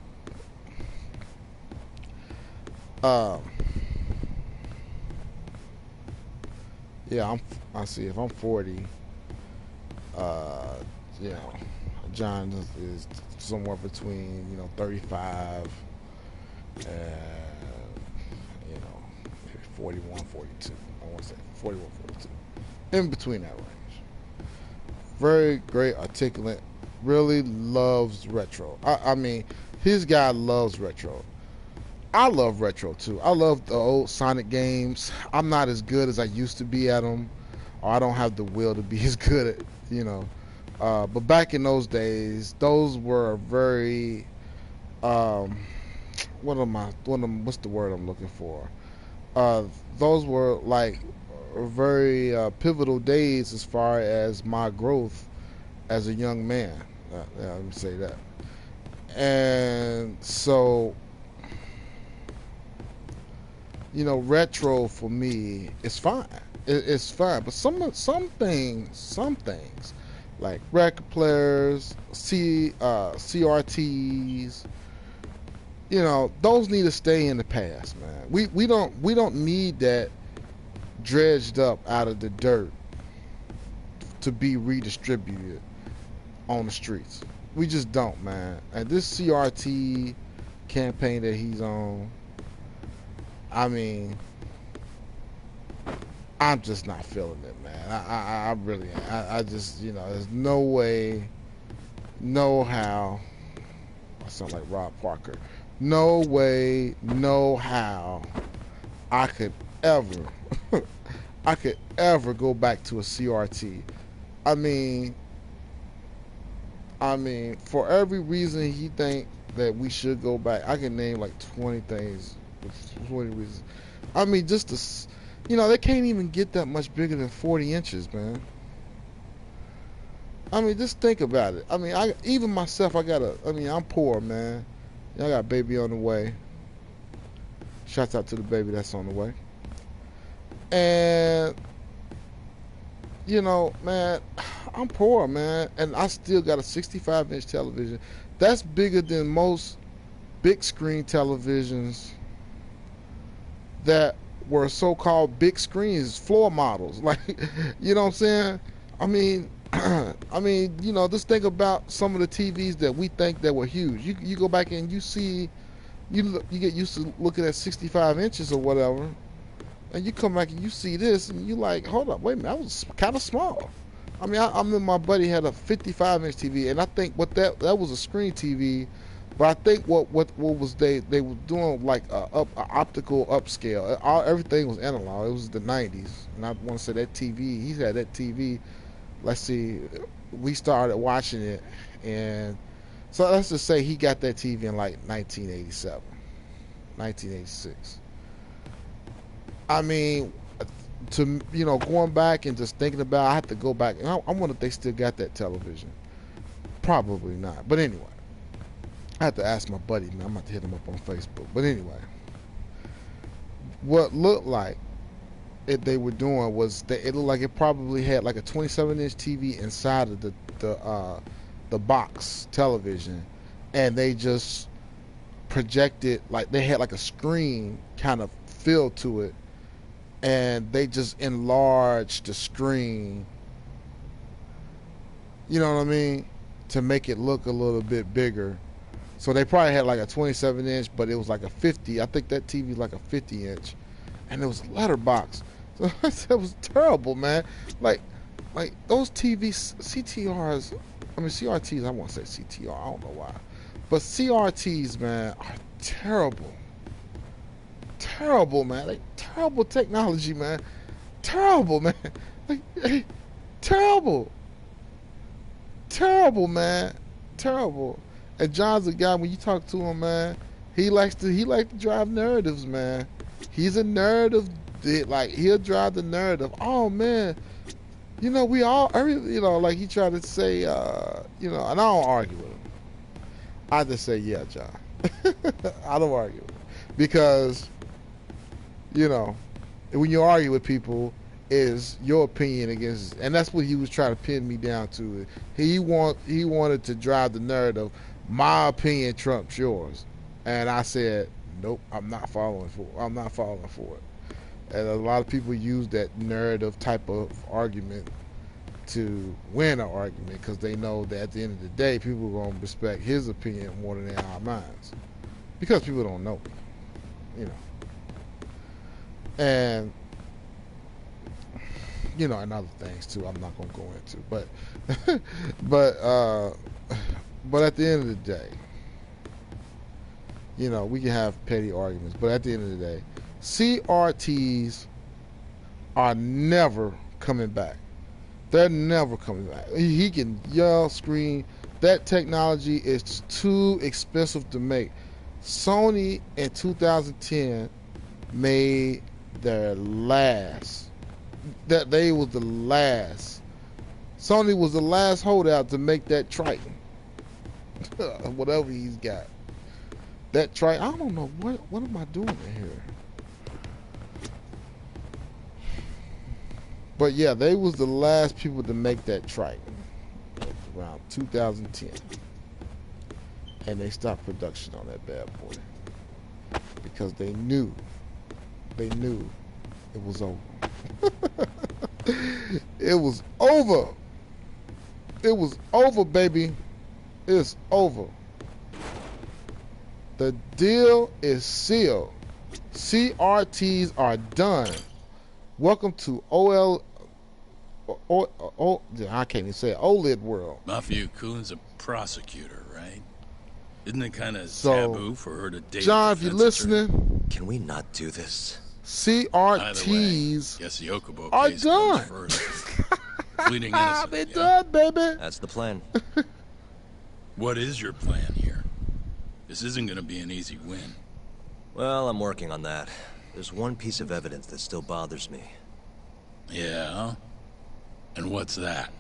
yeah, I see. If I'm 40, John is somewhere between 35 and maybe 41, 42. I want to say 41, 42. In between that range. Very great, articulate. Really loves retro. I mean, his guy loves retro. I love retro too. I love the old Sonic games. I'm not as good as I used to be at them, or I don't have the will to be as good at, but back in those days, those were very, what's the word I'm looking for? Those were very pivotal days as far as my growth as a young man. Let me say that. And so, retro for me is fine. It's fine, but some things like record players, CRTs, those need to stay in the past, man. We don't need that dredged up out of the dirt to be redistributed on the streets. We just don't, man. And this CRT campaign that he's on, I mean, I'm just not feeling it, man. I really, I just, you know, there's no way, no how. I sound like Rob Parker. No way, no how I could ever, I could ever go back to a CRT. I mean, for every reason he think that we should go back, I can name like 20 things, 20 reasons. I mean, just to, you know, they can't even get that much bigger than 40 inches, man. I mean, just think about it. I mean, even myself, I'm poor, man. I got a baby on the way. Shouts out to the baby that's on the way. And, you know, man, I'm poor, man. And I still got a 65-inch television. That's bigger than most big screen televisions that were so-called big screens, floor models. Like, you know what I'm saying? I mean, you know, just think about some of the TVs that we think that were huge. You go back and you see, you get used to looking at 65 inches or whatever, and you come back and you see this, and you like, hold up, wait a minute, that was kind of small. I mean, I remember my buddy had a 55-inch TV, and I think what that was a screen TV, but I think what was they were doing like a optical upscale. Everything was analog. It was the 90s, and I want to say that TV. He had that TV. Let's see, we started watching it, and so let's just say he got that TV in like 1987, 1986. I mean, to, you know, going back and just thinking about, I have to go back. I wonder if they still got that television. Probably not. But anyway, I have to ask my buddy, man. I'm about to hit him up on Facebook. But anyway, what looked like they were doing was that it looked like it probably had like a 27-inch TV inside of the box television, and they just projected, like they had like a screen kind of feel to it, and they just enlarged the screen, you know what I mean, to make it look a little bit bigger. So they probably had like a 27-inch, but it was like a 50. I think that TV was like a 50-inch, and it was a letterbox. So that was terrible, man. Like those TVs, CTRs, I mean CRTs. I won't say CTR. I don't know why, but CRTs, man, are terrible. Terrible, man. Like terrible technology, man. Terrible, man. Like terrible. Terrible, man. Terrible. And John's a guy, when you talk to him, man, he likes to drive narratives, man. He's a narrative. Like, he'll drive the narrative. Oh man, you know, you know, like he tried to say, you know, and I don't argue with him. I just say, yeah, John. I don't argue with him because, you know, when you argue with people, is your opinion against, and that's what he was trying to pin me down to. He wanted to drive the narrative. My opinion trumps yours, and I said, nope, I'm not falling for it. And a lot of people use that narrative type of argument to win an argument because they know that at the end of the day, people are going to respect his opinion more than our minds because people don't know, you know. And, you know, and other things too I'm not going to go into. But at the end of the day, you know, we can have petty arguments, but at the end of the day, CRTs are never coming back. They're never coming back. He can yell, scream. That technology is too expensive to make. Sony in 2010 made their last. That they was the last. Sony was the last holdout to make that Triton. Whatever he's got. That Triton. I don't know what am I doing in here. But yeah, they was the last people to make that Triton around 2010, and they stopped production on that bad boy because they knew it was over. It was over. It was over, baby. It's over. The deal is sealed. CRTs are done. Welcome to I can't even say it, OLED world. Mafia Kun's a prosecutor, right? Isn't it kind of So, taboo for her to date John, a if you're defense attorney? listening, Can we not do this? CRTs Guess the Okubo are case done. comes first. Pleading innocent, They're yeah? done, baby. That's the plan. What is your plan here? This isn't going to be an easy win. Well, I'm working on that. There's one piece of evidence that still bothers me. Yeah? And what's that?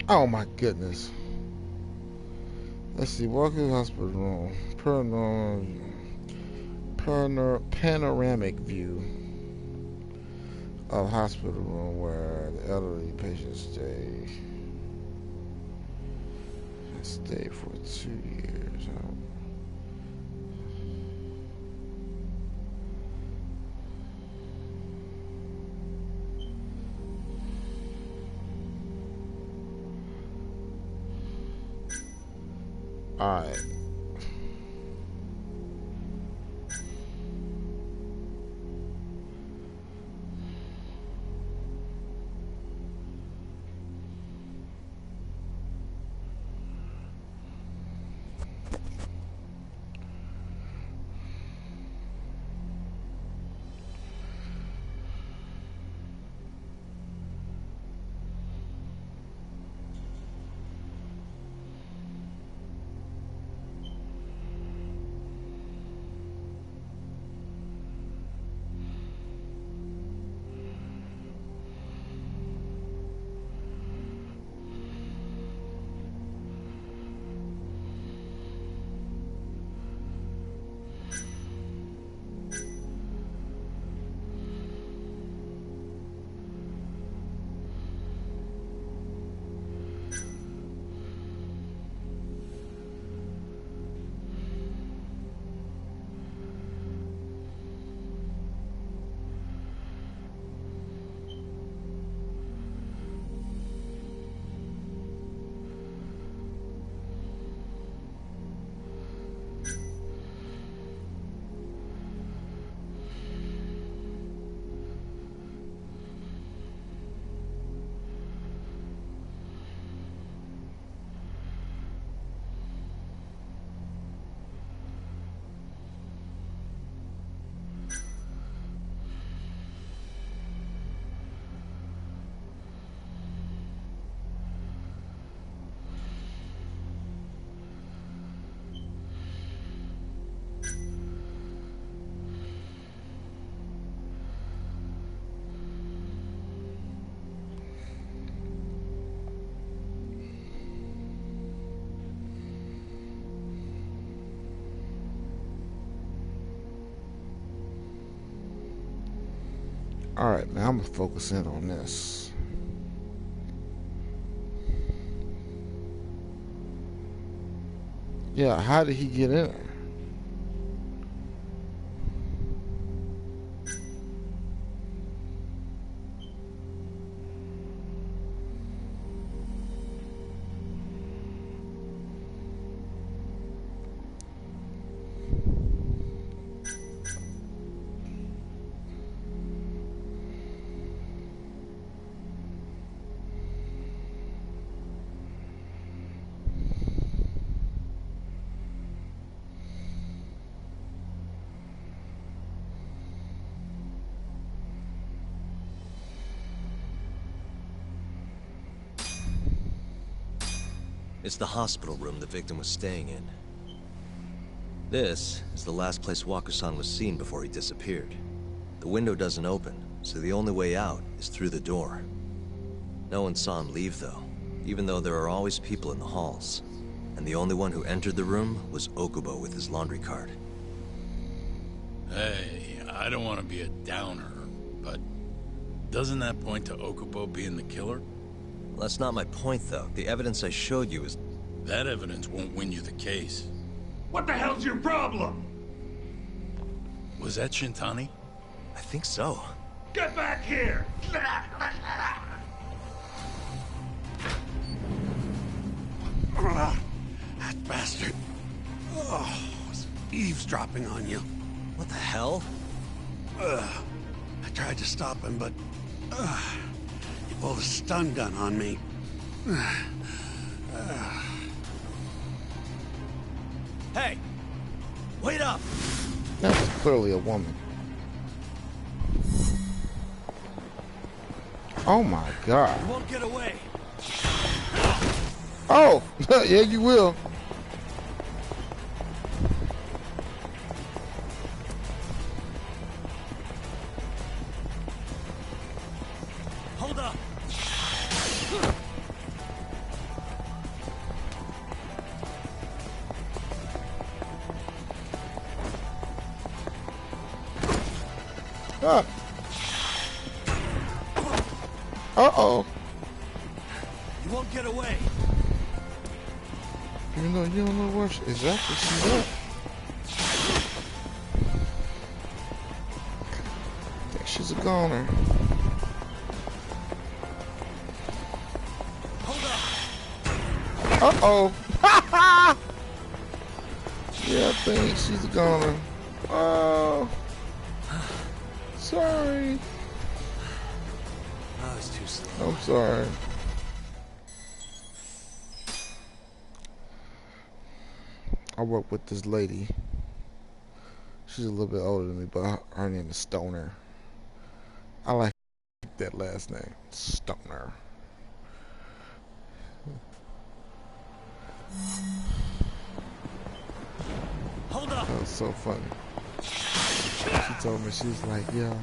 Oh my goodness. Let's see. Walk in the hospital room. Panoramic view of hospital room where the elderly patients stay for 2 years. All right. All right, now I'm gonna focus in on this. Yeah, how did he get in there? It's the hospital room the victim was staying in. This is the last place Walker-san was seen before he disappeared. The window doesn't open, so the only way out is through the door. No one saw him leave, though, even though there are always people in the halls. And the only one who entered the room was Okubo with his laundry cart. Hey, I don't want to be a downer, but Doesn't that point to Okubo being the killer? Well, that's not my point, though. The evidence I showed you is... That evidence won't win you the case. What the hell's your problem? Was that Shintani? I think so. Get back here! That bastard. Oh, was eavesdropping on you. What the hell? I tried to stop him, but he pulled a stun gun on me. Hey! Wait up! That was clearly a woman. Oh my god. You won't get away. Oh! Yeah, you will. Hold up! Ah. Uh-oh. You won't get away. Even though you don't know where exactly she's at. I think she's a goner. Uh-oh. Yeah, I think she's a goner. Oh. Sorry. Oh, it's too slow. I'm sorry. I work with this lady. She's a little bit older than me, but her name is Stoner. I like that last name, Stoner. Hold up. That was so funny. She told me, she was like, yeah.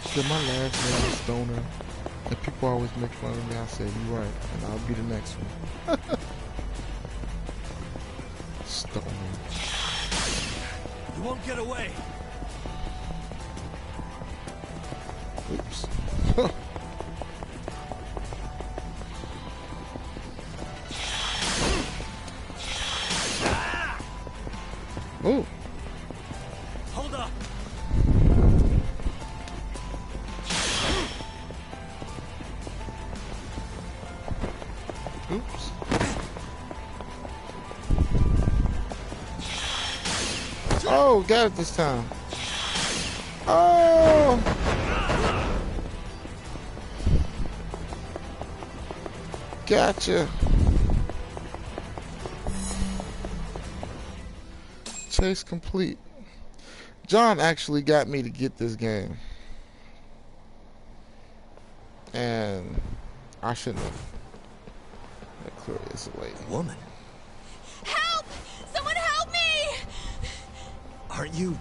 She said, my last name is Stoner. And people always make fun of me. I said, you're right. And I'll be the next one. Stoner. You won't get away. Oops. Ooh. Hold up. Oops. Oh, got it this time. Oh. Gotcha. Chase complete. John actually got me to get this game. And I shouldn't have. That clearly is a lady. Woman? Help! Someone help me! Aren't you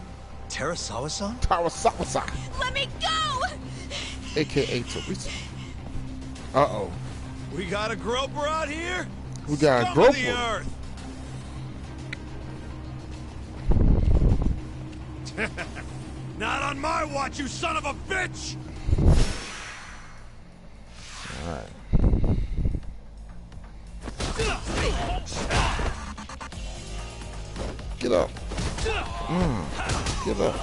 Tarasawa-san? Tarasawa-san. Let me go! AKA Teresa. Uh-oh. We got a groper out here? We got a Scum of the groper. earth. Not on my watch, you son of a bitch! Alright. Get up. Get up.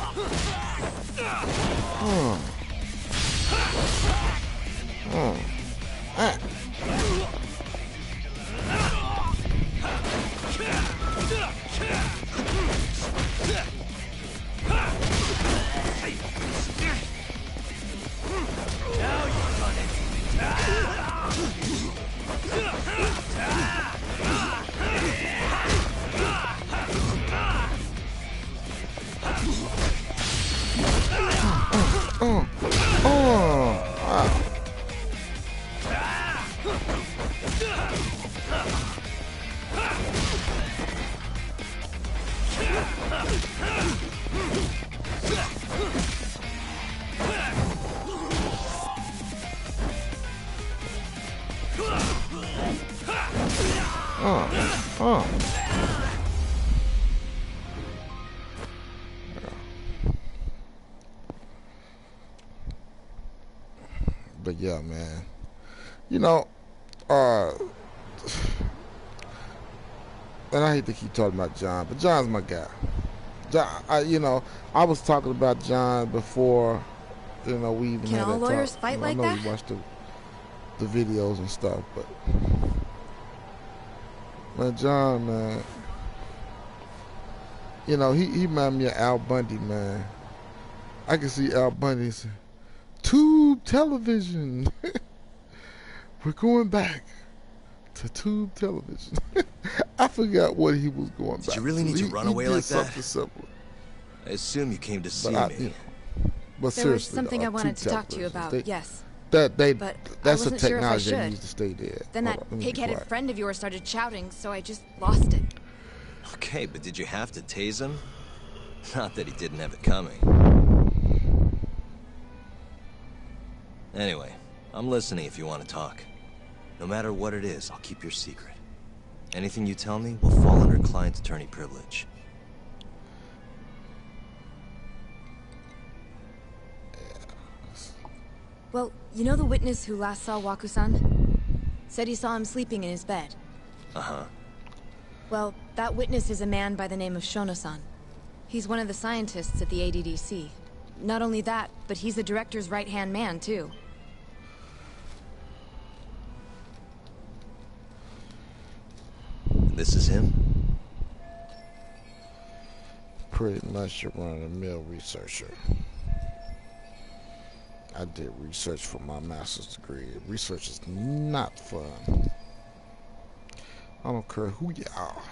yeah, man. You know, and I hate to keep talking about John, but John's my guy. John, I was talking about John before, we even Can had all that lawyers talk. fight like I know that? you watched the videos and stuff, but man, John, man, he reminded me of Al Bundy, man. I can see Al Bundy say, Tube Television. We're going back to Tube Television. I forgot what he was going back to. Did you really need to run away like that? Simple. I assume you came to see But me. But There was seriously, something I wanted Tube to talk to you Television, about, yes. That's I a wasn't sure if I technology that should. needs to stay there. Then Hold that on, let me be pig-headed quiet. friend of yours started shouting, so I just lost it. Okay, but did you have to tase him? Not that he didn't have it coming. Anyway, I'm listening if you want to talk. No matter what it is, I'll keep your secret. Anything you tell me will fall under client attorney privilege. Well, you know the witness who last saw Waku-san? Said he saw him sleeping in his bed. Uh-huh. Well, that witness is a man by the name of Shono-san. He's one of the scientists at the ADDC. Not only that, but he's the director's right-hand man, too. This is him? Pretty much a run-of-the-mill researcher. I did research for my master's degree. Research is not fun. I don't care who you are.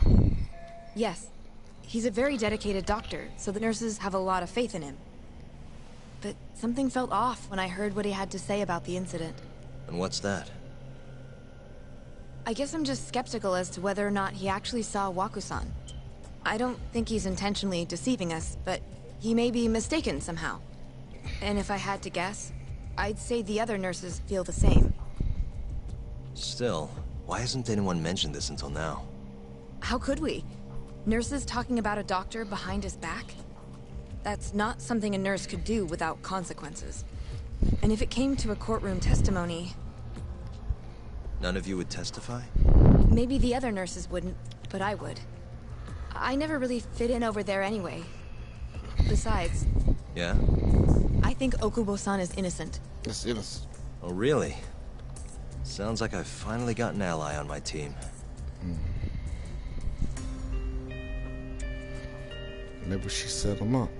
Yes. He's a very dedicated doctor, so the nurses have a lot of faith in him. But something felt off when I heard what he had to say about the incident. And what's that? I guess I'm just skeptical as to whether or not he actually saw Waku-san. I don't think he's intentionally deceiving us, but he may be mistaken somehow. And if I had to guess, I'd say the other nurses feel the same. Still, why hasn't anyone mentioned this until now? How could we? Nurses talking about a doctor behind his back? That's not something a nurse could do without consequences. And if it came to a courtroom testimony... None of you would testify? Maybe the other nurses wouldn't, but I would. I never really fit in over there anyway. Besides... Yeah? I think Okubo-san is innocent. It's innocent. Oh, really? Sounds like I've finally got an ally on my team. Maybe she set him up.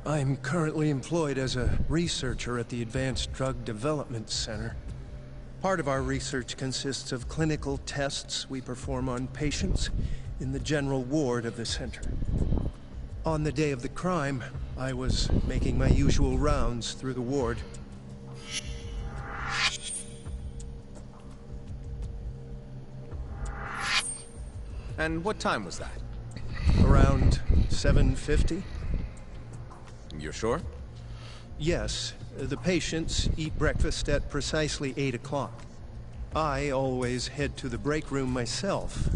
I'm currently employed as a researcher at the Advanced Drug Development Center. Part of our research consists of clinical tests we perform on patients in the general ward of the center. On the day of the crime, I was making my usual rounds through the ward. And what time was that? Around 7:50? You're sure? Yes. The patients eat breakfast at precisely 8 o'clock. I always head to the break room myself,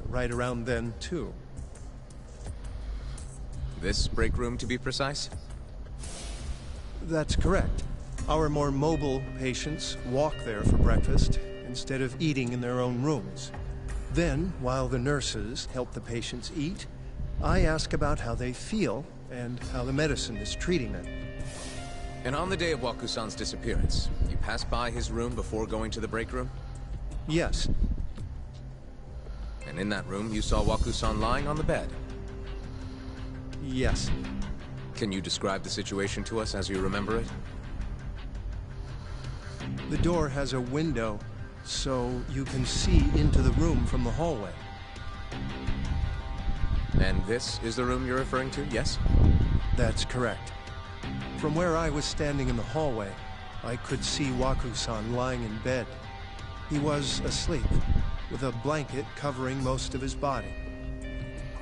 right around then, too. This break room, to be precise? That's correct. Our more mobile patients walk there for breakfast instead of eating in their own rooms. Then, while the nurses help the patients eat, I ask about how they feel and how the medicine is treating them. And on the day of Waku-san's disappearance, you passed by his room before going to the break room? Yes. And in that room, you saw Waku-san lying on the bed? Yes. Can you describe the situation to us as you remember it? The door has a window, so you can see into the room from the hallway. And this is the room you're referring to, yes? That's correct. From where I was standing in the hallway, I could see Waku-san lying in bed. He was asleep, with a blanket covering most of his body.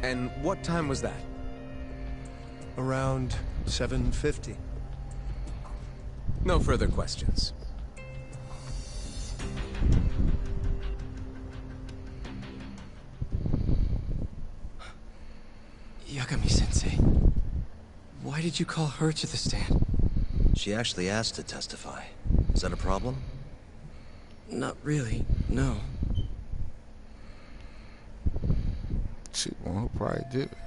And what time was that? Around 7:50. No further questions. Yagami-sensei, why did you call her to the stand? She actually asked to testify. Is that a problem? Not really, no. She one who probably did it.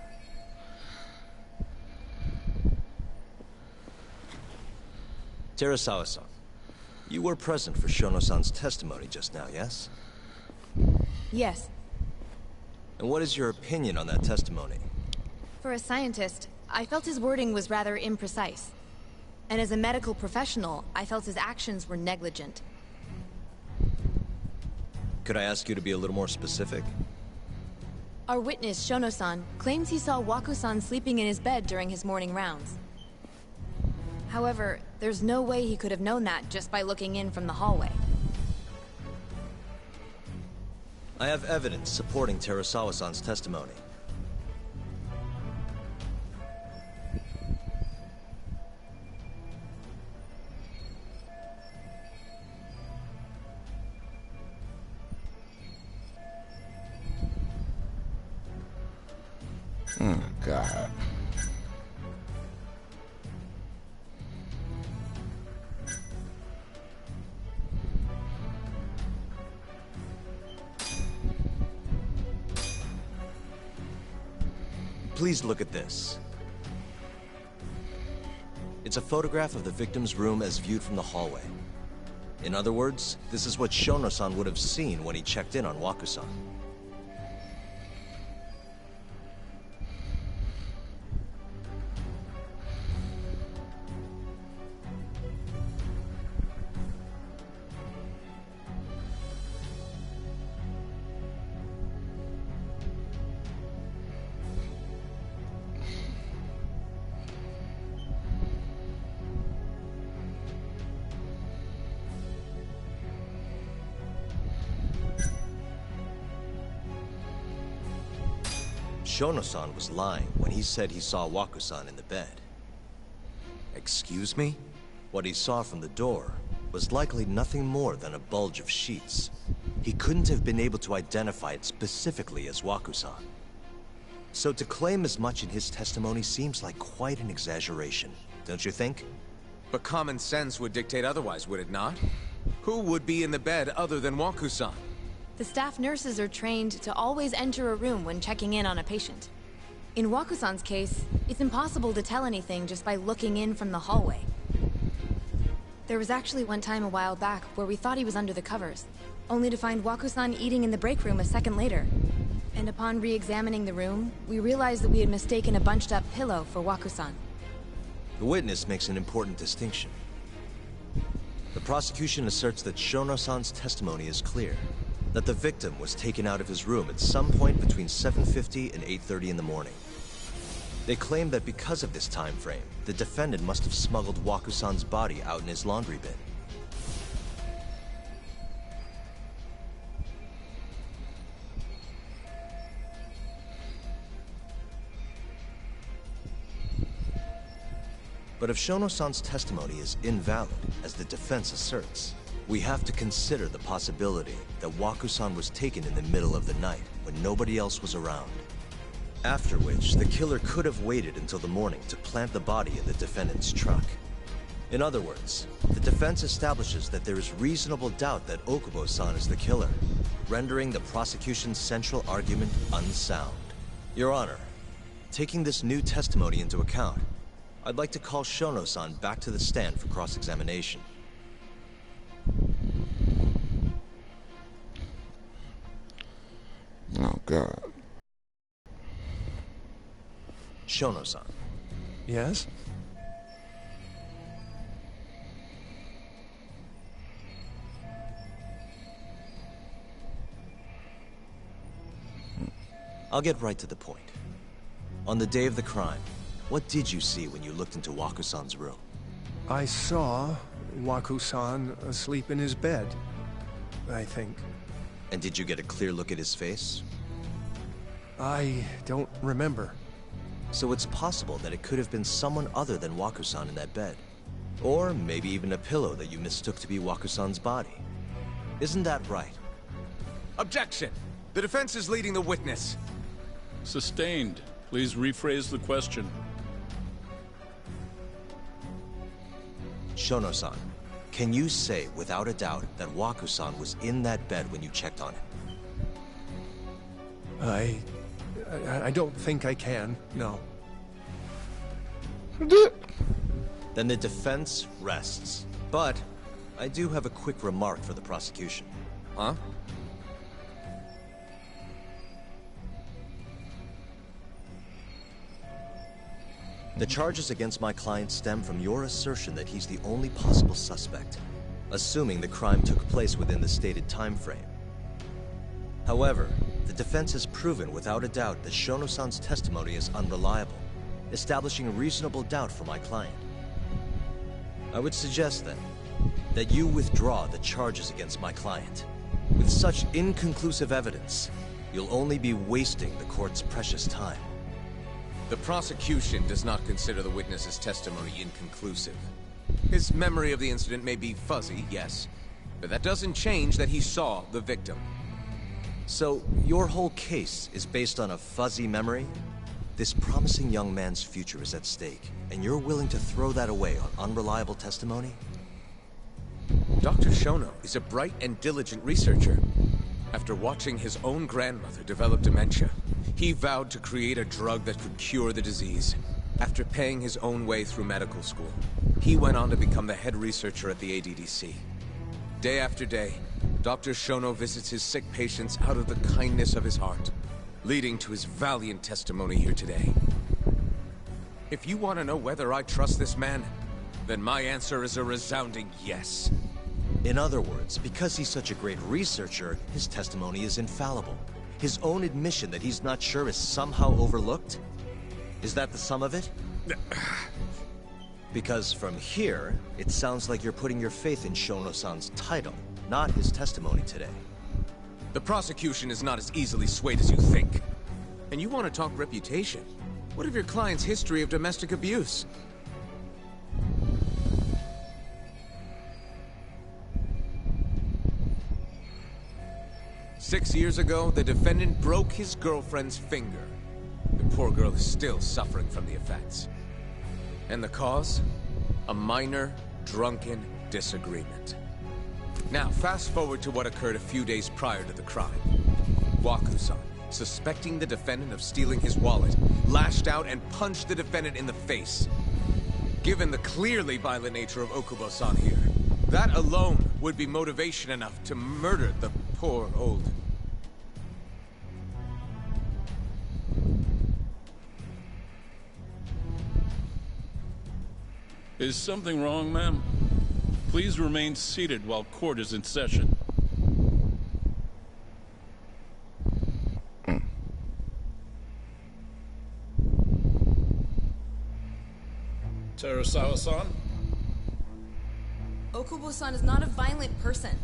Terasawa-san, you were present for Shono-san's testimony just now, yes? Yes. And what is your opinion on that testimony? For a scientist, I felt his wording was rather imprecise. And as a medical professional, I felt his actions were negligent. Could I ask you to be a little more specific? Our witness, Shono-san, claims he saw Waku-san sleeping in his bed during his morning rounds. However, there's no way he could have known that just by looking in from the hallway. I have evidence supporting Terasawa-san's testimony. Oh, God. Please look at this. It's a photograph of the victim's room as viewed from the hallway. In other words, this is what Shono-san would have seen when he checked in on Waku-san. Shono-san was lying when he said he saw Waku-san in the bed. Excuse me? What he saw from the door was likely nothing more than a bulge of sheets. He couldn't have been able to identify it specifically as Waku-san. So to claim as much in his testimony seems like quite an exaggeration, don't you think? But common sense would dictate otherwise, would it not? Who would be in the bed other than Waku-san? The staff nurses are trained to always enter a room when checking in on a patient. In Waku-san's case, it's impossible to tell anything just by looking in from the hallway. There was actually one time a while back where we thought he was under the covers, only to find Waku-san eating in the break room a second later. And upon re-examining the room, we realized that we had mistaken a bunched-up pillow for Waku-san. The witness makes an important distinction. The prosecution asserts that Shono-san's testimony is clear, that the victim was taken out of his room at some point between 7:50 and 8:30 in the morning. They claim that because of this time frame, the defendant must have smuggled Waku-san's body out in his laundry bin. But if Shono-san's testimony is invalid, as the defense asserts, we have to consider the possibility that Waku-san was taken in the middle of the night when nobody else was around. After which, the killer could have waited until the morning to plant the body in the defendant's truck. In other words, the defense establishes that there is reasonable doubt that Okubo-san is the killer, rendering the prosecution's central argument unsound. Your Honor, taking this new testimony into account, I'd like to call Shono-san back to the stand for cross-examination. Oh, God. Shono-san. Yes? I'll get right to the point. On the day of the crime, what did you see when you looked into Waku-san's room? I saw Waku-san asleep in his bed, I think. And did you get a clear look at his face? I don't remember. So it's possible that it could have been someone other than Waku-san in that bed. Or maybe even a pillow that you mistook to be Waku-san's body. Isn't that right? Objection! The defense is leading the witness. Sustained. Please rephrase the question. Shono-san, can you say without a doubt that Waku-san was in that bed when you checked on him? I don't think I can, no. Then the defense rests. But I do have a quick remark for the prosecution. Huh? The charges against my client stem from your assertion that he's the only possible suspect, assuming the crime took place within the stated time frame. However, the defense has proven without a doubt that Shono-san's testimony is unreliable, establishing reasonable doubt for my client. I would suggest, then, that you withdraw the charges against my client. With such inconclusive evidence, you'll only be wasting the court's precious time. The prosecution does not consider the witness's testimony inconclusive. His memory of the incident may be fuzzy, yes, but that doesn't change that he saw the victim. So, your whole case is based on a fuzzy memory? This promising young man's future is at stake, and you're willing to throw that away on unreliable testimony? Dr. Shono is a bright and diligent researcher. After watching his own grandmother develop dementia, he vowed to create a drug that could cure the disease. After paying his own way through medical school, he went on to become the head researcher at the ADDC. Day after day, Dr. Shono visits his sick patients out of the kindness of his heart, leading to his valiant testimony here today. If you want to know whether I trust this man, then my answer is a resounding yes. In other words, because he's such a great researcher, his testimony is infallible. His own admission that he's not sure is somehow overlooked? Is that the sum of it? Because from here, it sounds like you're putting your faith in Shono-san's title, not his testimony today. The prosecution is not as easily swayed as you think. And you want to talk reputation? What of your client's history of domestic abuse? "6 years ago, the defendant broke his girlfriend's finger. The poor girl is still suffering from the effects. And the cause? A minor, drunken disagreement. Now, fast forward to what occurred a few days prior to the crime. Waku-san, suspecting the defendant of stealing his wallet, lashed out and punched the defendant in the face. Given the clearly violent nature of Okubo-san here, that alone would be motivation enough to murder the poor old... Is something wrong, ma'am? Please remain seated while court is in session. Terasawa-san? Okubo-san is not a violent person.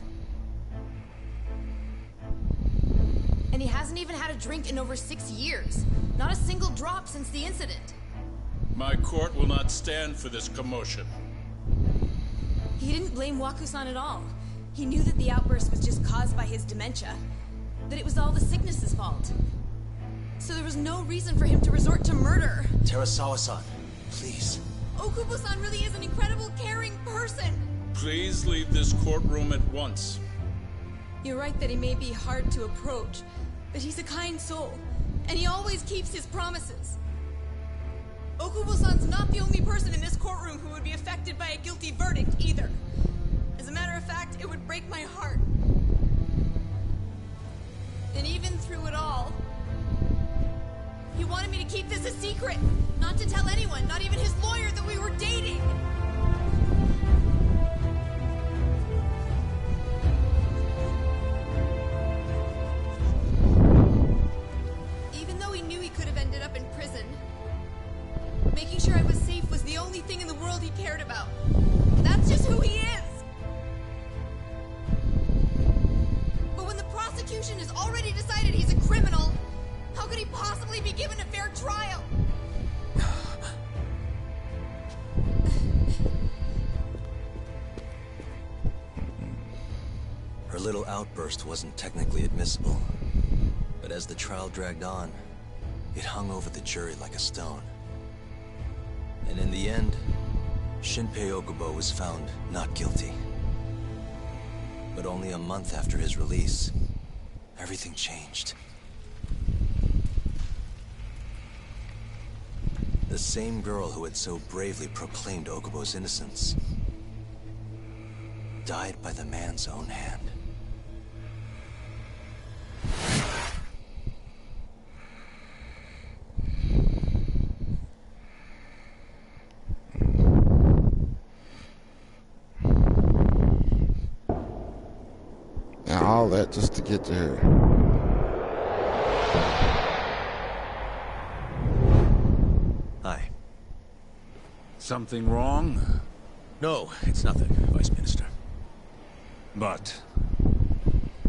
And he hasn't even had a drink in over 6 years. Not a single drop since the incident. My court will not stand for this commotion. He didn't blame Waku-san at all. He knew that the outburst was just caused by his dementia. That it was all the sickness's fault. So there was no reason for him to resort to murder. Terasawa-san, please. Okubo-san really is an incredible, caring person. Please leave this courtroom at once. You're right that he may be hard to approach, but he's a kind soul, and he always keeps his promises. Okubo-san's not the only person in this courtroom who would be affected by a guilty verdict, either. As a matter of fact, it would break my heart. And even through it all, he wanted me to keep this a secret, not to tell anyone, not even his lawyer, that we were dating. Even though he knew he could have ended up in prison, making sure I was safe was the only thing in the world he cared about. That's just who he is! But when the prosecution has already decided he's a criminal, how could he possibly be given a fair trial? Her little outburst wasn't technically admissible, but as the trial dragged on, It hung over the jury like a stone. And in the end, Shinpei Okubo was found not guilty. But only a month after his release, everything changed. The same girl who had so bravely proclaimed Okubo's innocence died by the man's own hand. And all that just to get to her. Hi. Something wrong? No, it's nothing, Vice Minister. But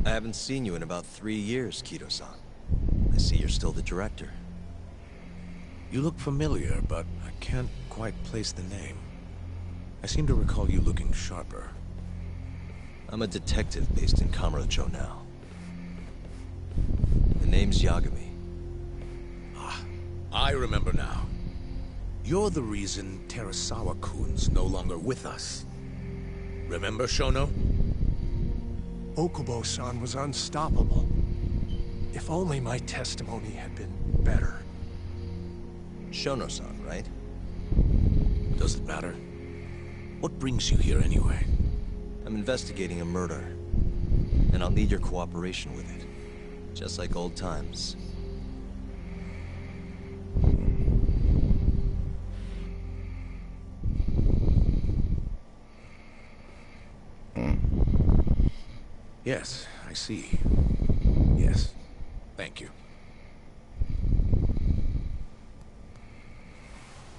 I haven't seen you in about 3 years, Kido-san. I see you're still the director. You look familiar, but I can't quite place the name. I seem to recall you looking sharper. I'm a detective based in Kamurocho now. The name's Yagami. Ah, I remember now. You're the reason Terasawa-kun's no longer with us. Remember, Shono? Okubo-san was unstoppable. If only my testimony had been better. Shono-san, right? Does it matter? What brings you here anyway? I'm investigating a murder, and I'll need your cooperation with it. Just like old times. Yes, I see. Yes. Thank you.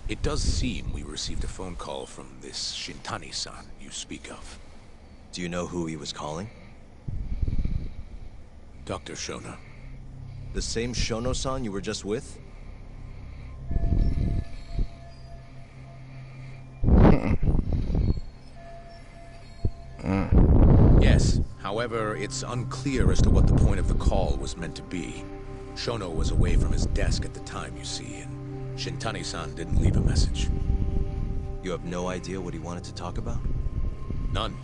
It does seem we received a phone call from this Shintani-san you speak of. Do you know who he was calling? Dr. Shono. The same Shono-san you were just with? Yes. However, it's unclear as to what the point of the call was meant to be. Shono was away from his desk at the time, you see, and Shintani-san didn't leave a message. You have no idea what he wanted to talk about? None.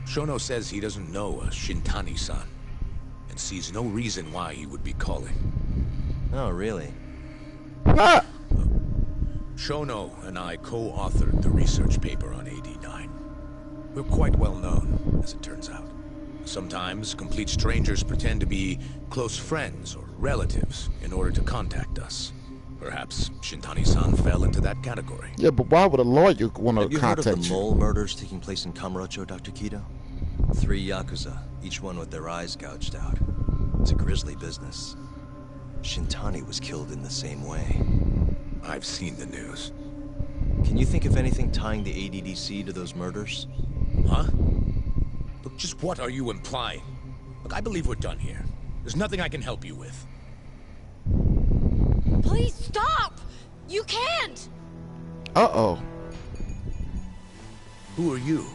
Shono says he doesn't know a Shintani-san, and sees no reason why he would be calling. Oh, really? Shono and I co-authored the research paper on AD9. We're quite well known, as it turns out. Sometimes, complete strangers pretend to be close friends or relatives in order to contact us. Perhaps Shintani-san fell into that category. Yeah, but why would a lawyer want to Have you heard contact of the mole murders taking place in Kamurocho, Dr. Kido? 3 Yakuza, each one with their eyes gouged out. It's a grisly business. Shintani was killed in the same way. I've seen the news. Can you think of anything tying the ADDC to those murders? Huh? Look, just what are you implying? Look, I believe we're done here. There's nothing I can help you with. Please stop! You can't! Uh-oh. Who are you?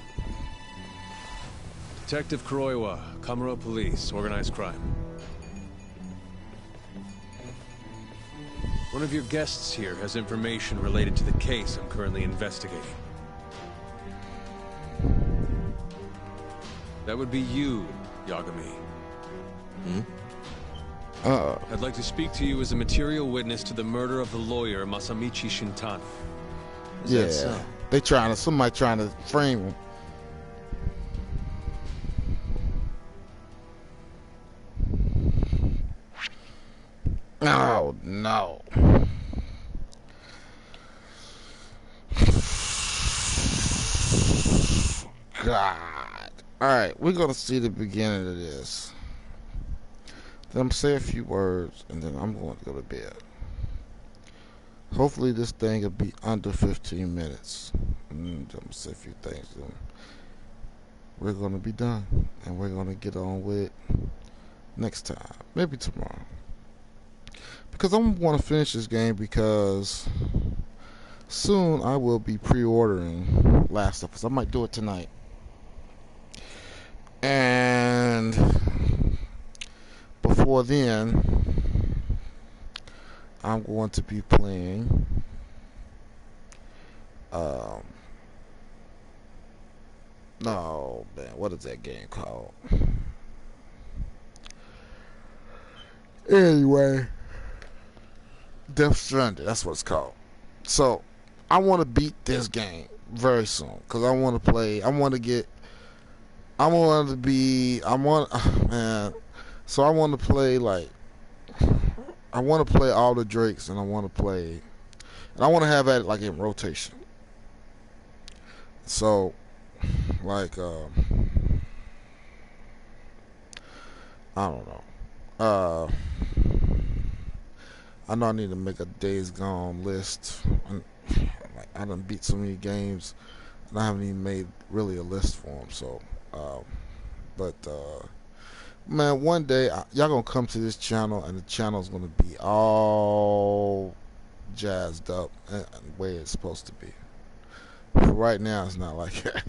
Detective Kuroiwa, Kamuro Police, Organized Crime. One of your guests here has information related to the case I'm currently investigating. That would be you, Yagami. Uh-oh. I'd like to speak to you as a material witness to the murder of the lawyer Masamichi Shintani. Is that so? They somebody trying to frame him. Oh, no. God. Alright, we're going to see the beginning of this. Then I'm going to say a few words, and then I'm going to go to bed. Hopefully this thing will be under 15 minutes. I'm going to say a few things. And we're going to be done, and we're going to get on with it next time. Maybe tomorrow. Because I want to finish this game because soon I will be pre-ordering Last of Us. I might do it tonight. And before then, I'm going to be playing no man, what is that game called? Anyway, Death Stranding, that's what it's called. So I want to beat this game very soon because I want to play. Man. So I want to play all the Drakes, and I want to have that like in rotation. So, like, I don't know. I know I need to make a Days Gone list. I done beat so many games, and I haven't even made really a list for them. So, man, one day y'all gonna come to this channel, and the channel's gonna be all jazzed up and the way it's supposed to be. But right now, it's not like that.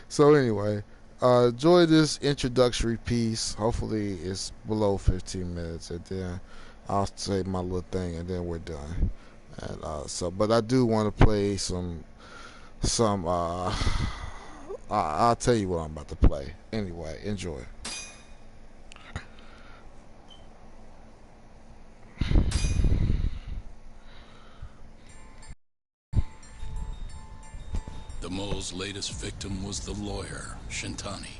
So anyway, enjoy this introductory piece. Hopefully, it's below 15 minutes, and then I'll say my little thing, and then we're done. And but I do want to play some. I'll tell you what I'm about to play. Anyway, enjoy. The mole's latest victim was the lawyer, Shintani.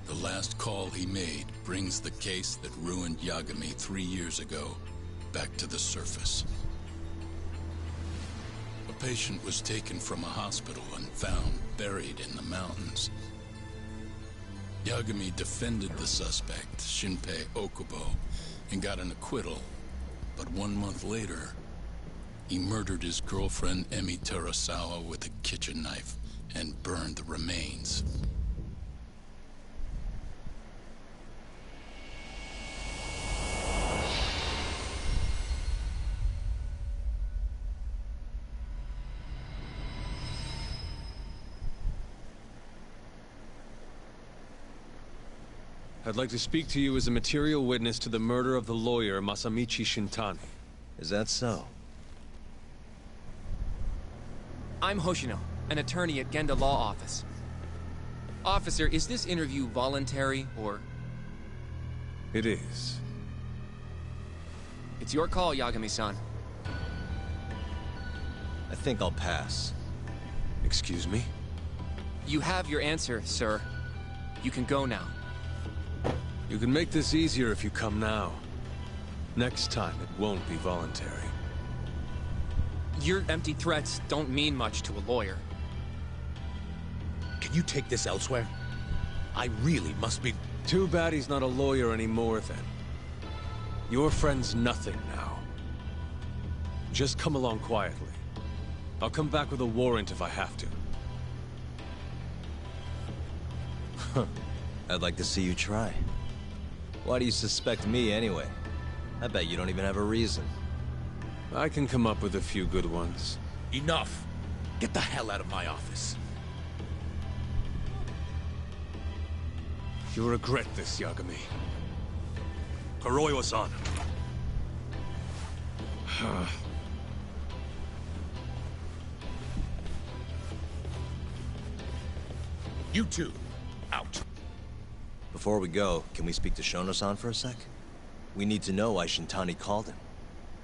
The last call he made brings the case that ruined Yagami 3 years ago back to the surface. A patient was taken from a hospital and found buried in the mountains. Yagami defended the suspect, Shinpei Okubo, and got an acquittal. But 1 month later, he murdered his girlfriend Emi Terasawa with a kitchen knife and burned the remains. I'd like to speak to you as a material witness to the murder of the lawyer Masamichi Shintani. Is that so? I'm Hoshino, an attorney at Genda Law Office. Officer, is this interview voluntary, or...? It is. It's your call, Yagami-san. I think I'll pass. Excuse me? You have your answer, sir. You can go now. You can make this easier if you come now. Next time, it won't be voluntary. Your empty threats don't mean much to a lawyer. Can you take this elsewhere? I really must be... Too bad he's not a lawyer anymore, then. Your friend's nothing now. Just come along quietly. I'll come back with a warrant if I have to. I'd like to see you try. Why do you suspect me anyway? I bet you don't even have a reason. I can come up with a few good ones. Enough! Get the hell out of my office. You'll regret this, Yagami. Kuroiwa-san. You two, out. Before we go, can we speak to Shono-san for a sec? We need to know why Shintani called him.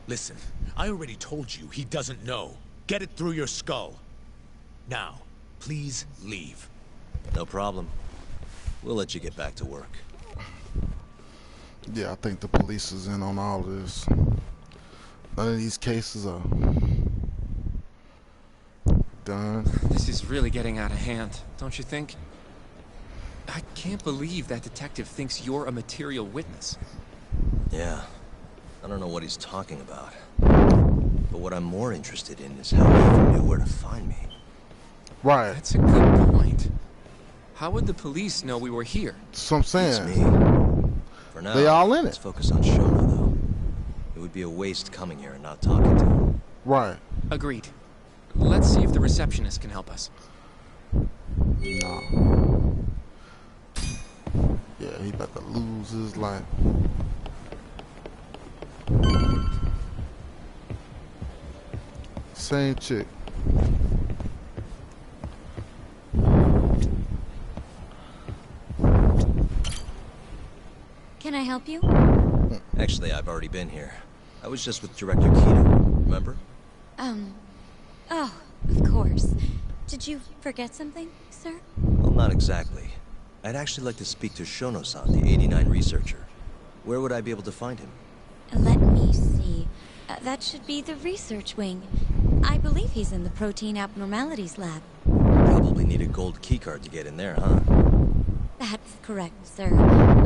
Listen, I already told you he doesn't know. Get it through your skull. Now, please leave. No problem. We'll let you get back to work. Yeah, I think the police is in on all this. None of these cases are done. This is really getting out of hand, don't you think? I can't believe that detective thinks you're a material witness. Yeah. I don't know what he's talking about. But what I'm more interested in is how he even knew where to find me. Right. That's a good point. How would the police know we were here? That's what I'm saying. It's me. For now, they all in let's focus on Shono, though. It would be a waste coming here and not talking to him. Right. Agreed. Let's see if the receptionist can help us. No. Yeah, he about to lose his life. Same chick. Can I help you? Actually, I've already been here. I was just with Director Keto, remember? Oh, of course. Did you forget something, sir? Well, not exactly. I'd actually like to speak to Shono-san, the 89 researcher. Where would I be able to find him? Let me see. That should be the research wing. I believe he's in the protein abnormalities lab. Probably need a gold keycard to get in there, huh? That's correct, sir.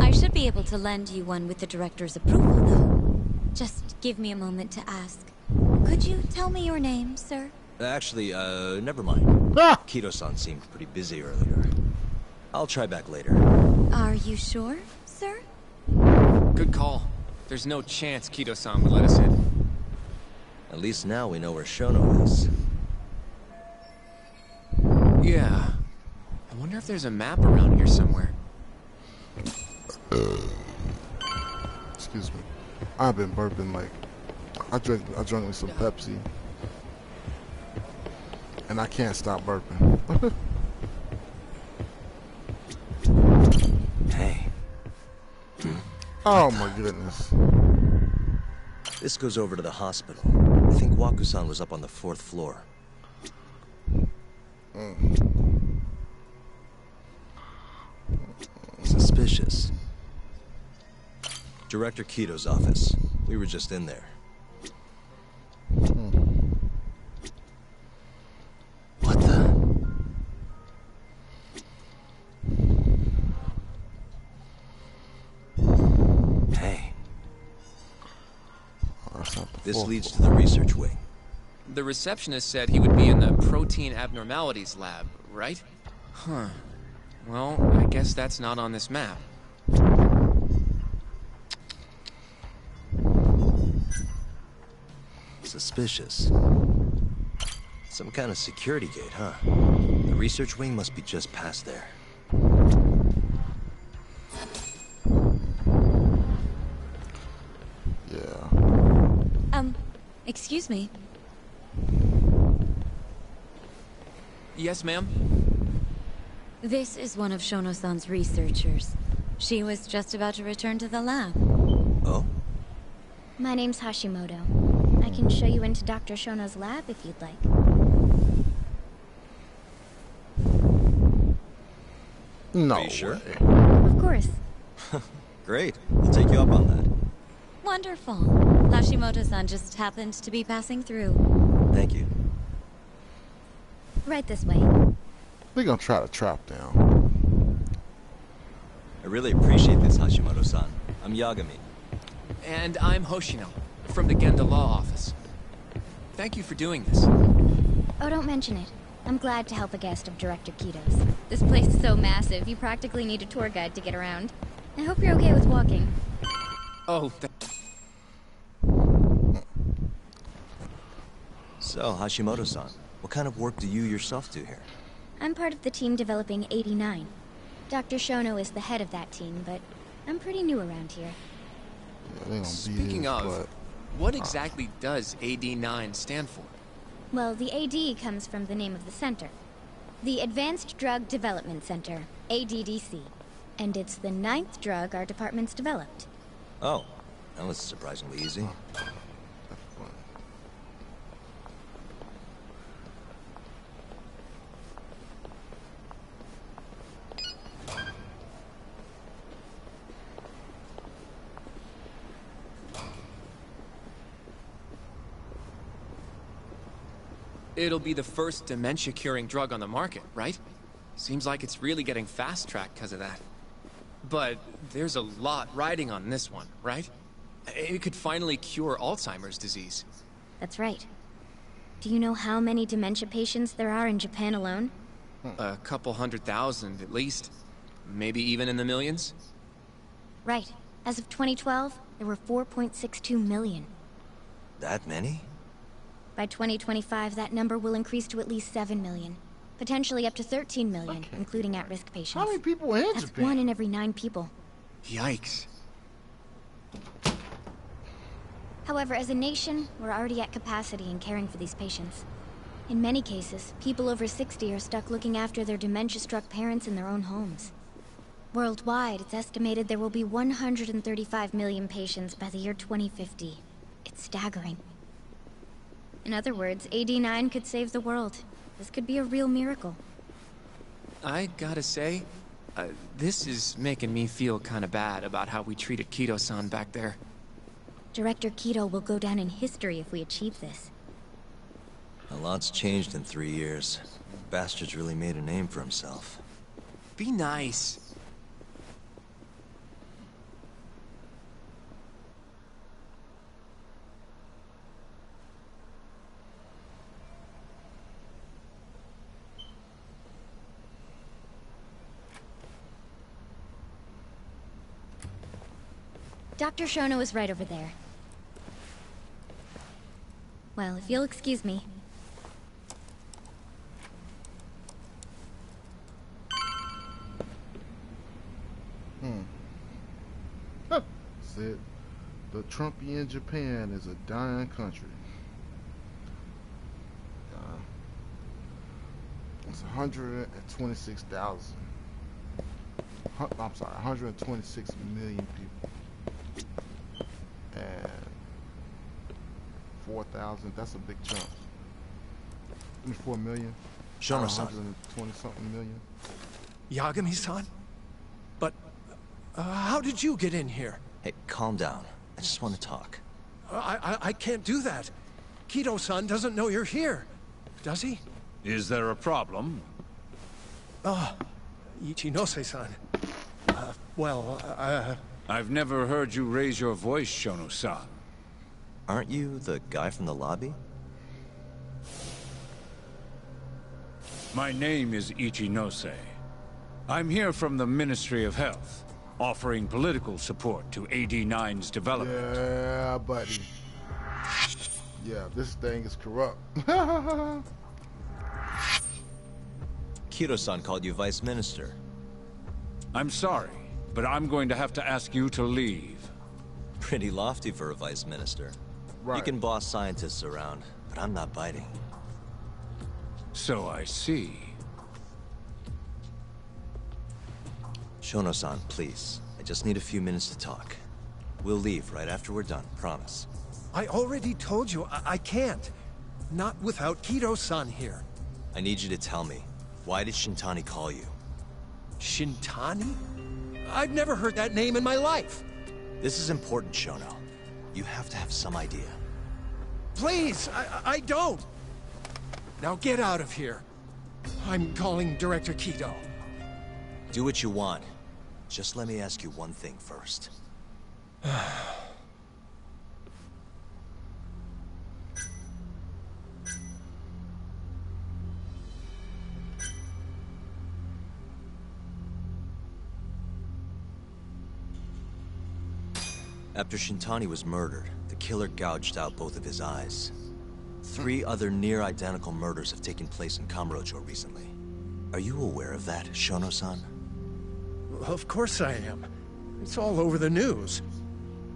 I should be able to lend you one with the director's approval, though. Just give me a moment to ask. Could you tell me your name, sir? Actually, never mind. Keto-san seemed pretty busy earlier. I'll try back later. Are you sure, sir? Good call. There's no chance Keto-san would let us in. At least now we know where Shono is. Yeah. I wonder if there's a map around here somewhere. Excuse me. I've been burping like I drank me some Pepsi. And I can't stop burping. Hey. Oh my goodness. This goes over to the hospital. I think Waku-san was up on the 4th floor. Suspicious. Director Keto's office. We were just in there. What the? Hey. This leads to the research wing. The receptionist said he would be in the protein abnormalities lab, right? Huh. Well, I guess that's not on this map. Suspicious. Some kind of security gate, huh? The research wing must be just past there. Yeah. Excuse me. Yes, ma'am? This is one of Shono-san's researchers. She was just about to return to the lab. Oh? My name's Hashimoto. I can show you into Dr. Shono's lab if you'd like. No. Are you sure? Of course. Great. I'll take you up on that. Wonderful. Hashimoto-san just happened to be passing through. Thank you. Right this way. We're gonna try to trap down. I really appreciate this, Hashimoto-san. I'm Yagami. And I'm Hoshino, from the Genda Law Office. Thank you for doing this. Oh, don't mention it. I'm glad to help a guest of Director Keto's. This place is so massive, you practically need a tour guide to get around. I hope you're okay with walking. Oh, So, Hashimoto-san, what kind of work do you yourself do here? I'm part of the team developing 89. Dr. Shono is the head of that team, but I'm pretty new around here. Yeah, Speaking of, what exactly does AD9 stand for? Well, the AD comes from the name of the center. The Advanced Drug Development Center, ADDC. And it's the 9th drug our department's developed. Oh, that was surprisingly easy. It'll be the first dementia-curing drug on the market, right? Seems like it's really getting fast-tracked because of that. But there's a lot riding on this one, right? It could finally cure Alzheimer's disease. That's right. Do you know how many dementia patients there are in Japan alone? A couple 100,000 at least. Maybe even in the millions? Right. As of 2012, there were 4.62 million. That many? By 2025, that number will increase to at least 7 million. Potentially up to 13 million, including at-risk patients. How many people in That's Japan? 1 in every 9 people. Yikes. However, as a nation, we're already at capacity in caring for these patients. In many cases, people over 60 are stuck looking after their dementia-struck parents in their own homes. Worldwide, it's estimated there will be 135 million patients by the year 2050. It's staggering. In other words, AD9 could save the world. This could be a real miracle. I gotta say, this is making me feel kinda bad about how we treated Kido-san back there. Director Kido will go down in history if we achieve this. A lot's changed in 3 years. Bastard's really made a name for himself. Be nice. Dr. Shono is right over there. Well, if you'll excuse me. Said the Trumpian Japan is a dying country. It's 126,000. I'm sorry, 126 million people. And 4,000, that's a big chunk. 4 million. Shono-san. 120 something million. Yagami-san? But how did you get in here? Hey, calm down. I just want to talk. I can't do that. Kido-san doesn't know you're here, does he? Is there a problem? Ichinose-san. I've never heard you raise your voice, Shono-san. Aren't you the guy from the lobby? My name is Ichinose. I'm here from the Ministry of Health, offering political support to AD9's development. Yeah, buddy. Yeah, this thing is corrupt. Kido-san called you Vice Minister. I'm sorry, but I'm going to have to ask you to leave. Pretty lofty for a Vice Minister. Right. You can boss scientists around, but I'm not biting. So I see. Shono-san, please. I just need a few minutes to talk. We'll leave right after we're done, promise. I already told you, I can't. Not without Kido-san here. I need you to tell me, why did Shintani call you? Shintani? I've never heard that name in my life. This is important, Shono. You have to have some idea. Please, I don't. Now get out of here. I'm calling Director Kido. Do what you want. Just let me ask you one thing first. After Shintani was murdered, the killer gouged out both of his eyes. 3 other near-identical murders have taken place in Kamurocho recently. Are you aware of that, Shono-san? Of course I am. It's all over the news.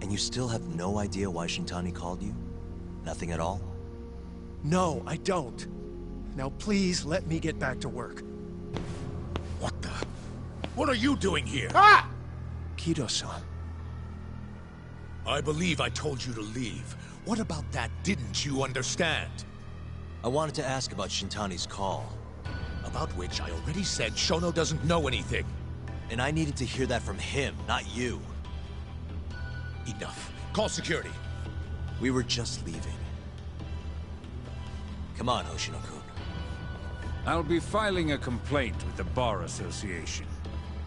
And you still have no idea why Shintani called you? Nothing at all? No, I don't. Now please let me get back to work. What the? What are you doing here? Ah! Kido-san. I believe I told you to leave. What about that didn't you understand? I wanted to ask about Shintani's call. About which I already said Shono doesn't know anything. And I needed to hear that from him, not you. Enough. Call security. We were just leaving. Come on, Hoshino-kun. I'll be filing a complaint with the Bar Association,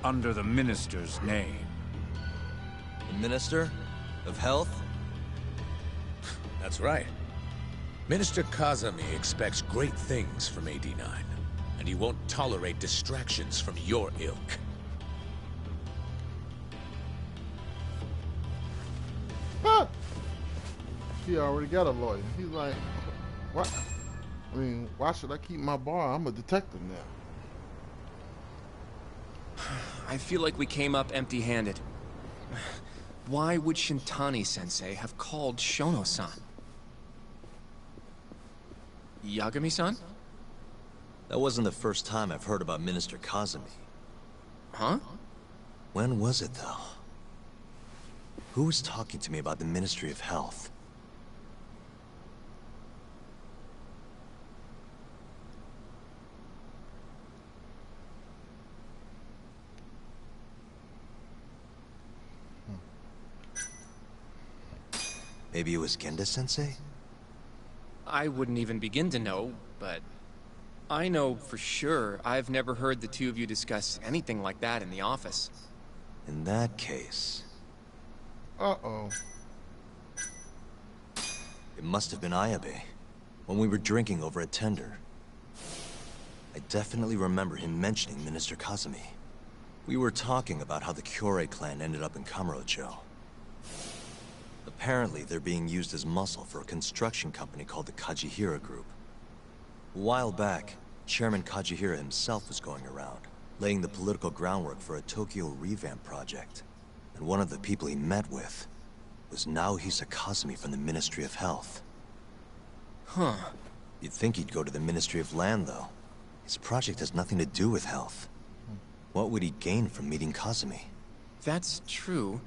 under the Minister's name. The Minister of Health? That's right. Minister Kazami expects great things from AD9, and he won't tolerate distractions from your ilk. Ah! He already got a lawyer. He's like, what? I mean, why should I keep my bar? I'm a detective now. I feel like we came up empty-handed. Why would Shintani-sensei have called Shono-san? Yagami-san? That wasn't the first time I've heard about Minister Kazumi. Huh? When was it, though? Who was talking to me about the Ministry of Health? Maybe it was Genda-sensei? I wouldn't even begin to know, but I know for sure I've never heard the two of you discuss anything like that in the office. In that case... Uh-oh. It must have been Ayabe, when we were drinking over at Tender. I definitely remember him mentioning Minister Kazumi. We were talking about how the Kyorei clan ended up in Kamurocho. Apparently, they're being used as muscle for a construction company called the Kajihira Group. A while back, Chairman Kajihira himself was going around, laying the political groundwork for a Tokyo revamp project. And one of the people he met with was Naohisa Kazumi from the Ministry of Health. Huh. You'd think he'd go to the Ministry of Land, though. His project has nothing to do with health. What would he gain from meeting Kazumi? That's true.